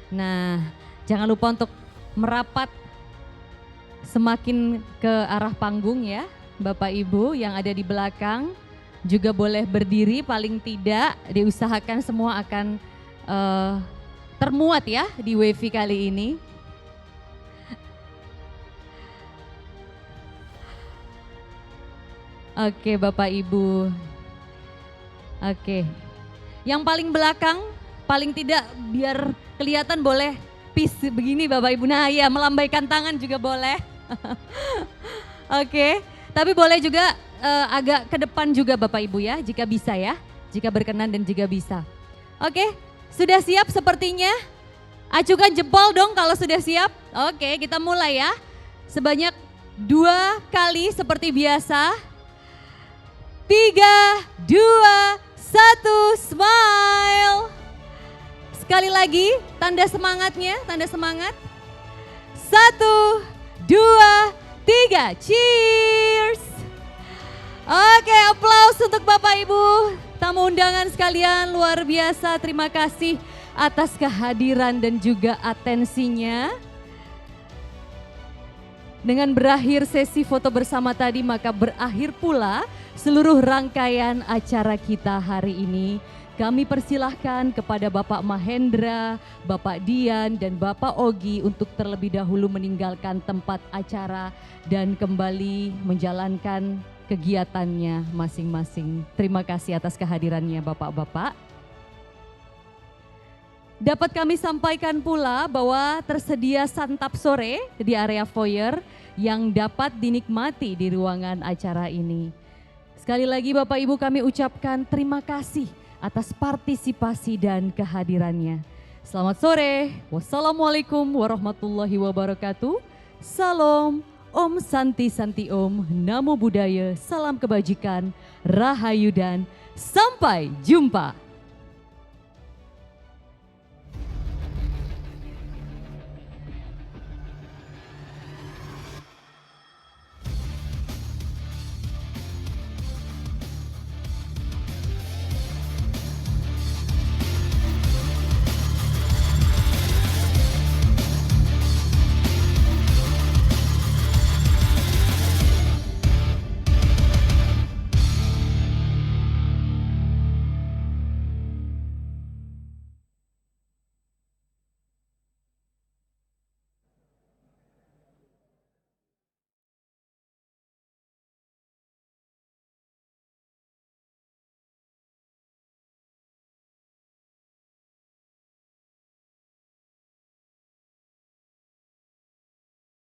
Nah, jangan lupa untuk merapat semakin ke arah panggung ya, Bapak Ibu yang ada di belakang. Juga boleh berdiri, paling tidak diusahakan semua akan termuat ya di wavy kali ini. Oke Bapak Ibu. Oke. Yang paling belakang, paling tidak biar kelihatan boleh peace begini Bapak Ibu. Nah ya, melambaikan tangan juga boleh. Oke, tapi boleh juga agak ke depan juga Bapak Ibu ya, jika bisa ya. Jika berkenan dan jika bisa. Oke. Sudah siap sepertinya? Acukan jempol dong kalau sudah siap. Oke, kita mulai ya. Sebanyak 2 kali seperti biasa. 3, 2, 1, smile. Sekali lagi, tanda semangatnya, tanda semangat. 1, 2, 3, cheers. Oke, aplaus untuk Bapak Ibu. Tamu undangan sekalian, luar biasa, terima kasih atas kehadiran dan juga atensinya. Dengan berakhir sesi foto bersama tadi, maka berakhir pula seluruh rangkaian acara kita hari ini. Kami persilahkan kepada Bapak Mahendra, Bapak Dian, dan Bapak Ogi untuk terlebih dahulu meninggalkan tempat acara dan kembali menjalankan kegiatannya masing-masing. Terima kasih atas kehadirannya Bapak-Bapak. Dapat kami sampaikan pula bahwa tersedia santap sore di area foyer yang dapat dinikmati di ruangan acara ini. Sekali lagi Bapak Ibu kami ucapkan terima kasih atas partisipasi dan kehadirannya. Selamat sore. Wassalamualaikum warahmatullahi wabarakatuh. Salam. Om Santi Santi Om, Namo Buddhaya, salam kebajikan, rahayu dan sampai jumpa.